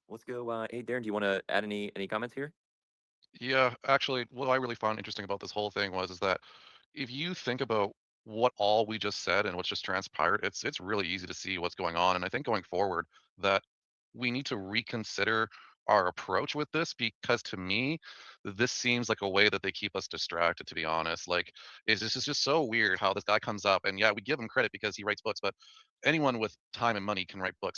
C: Let's go. Hey, Darren, do you want to add any comments here?
M: Yeah, actually, what I really found interesting about this whole thing is that if you think about what all we just said and what's just transpired, it's really easy to see what's going on. And I think going forward that we need to reconsider our approach with this, because to me, this seems like a way that they keep us distracted, to be honest. Like, this is just so weird how this guy comes up, and yeah, we give him credit because he writes books, but anyone with time and money can write books.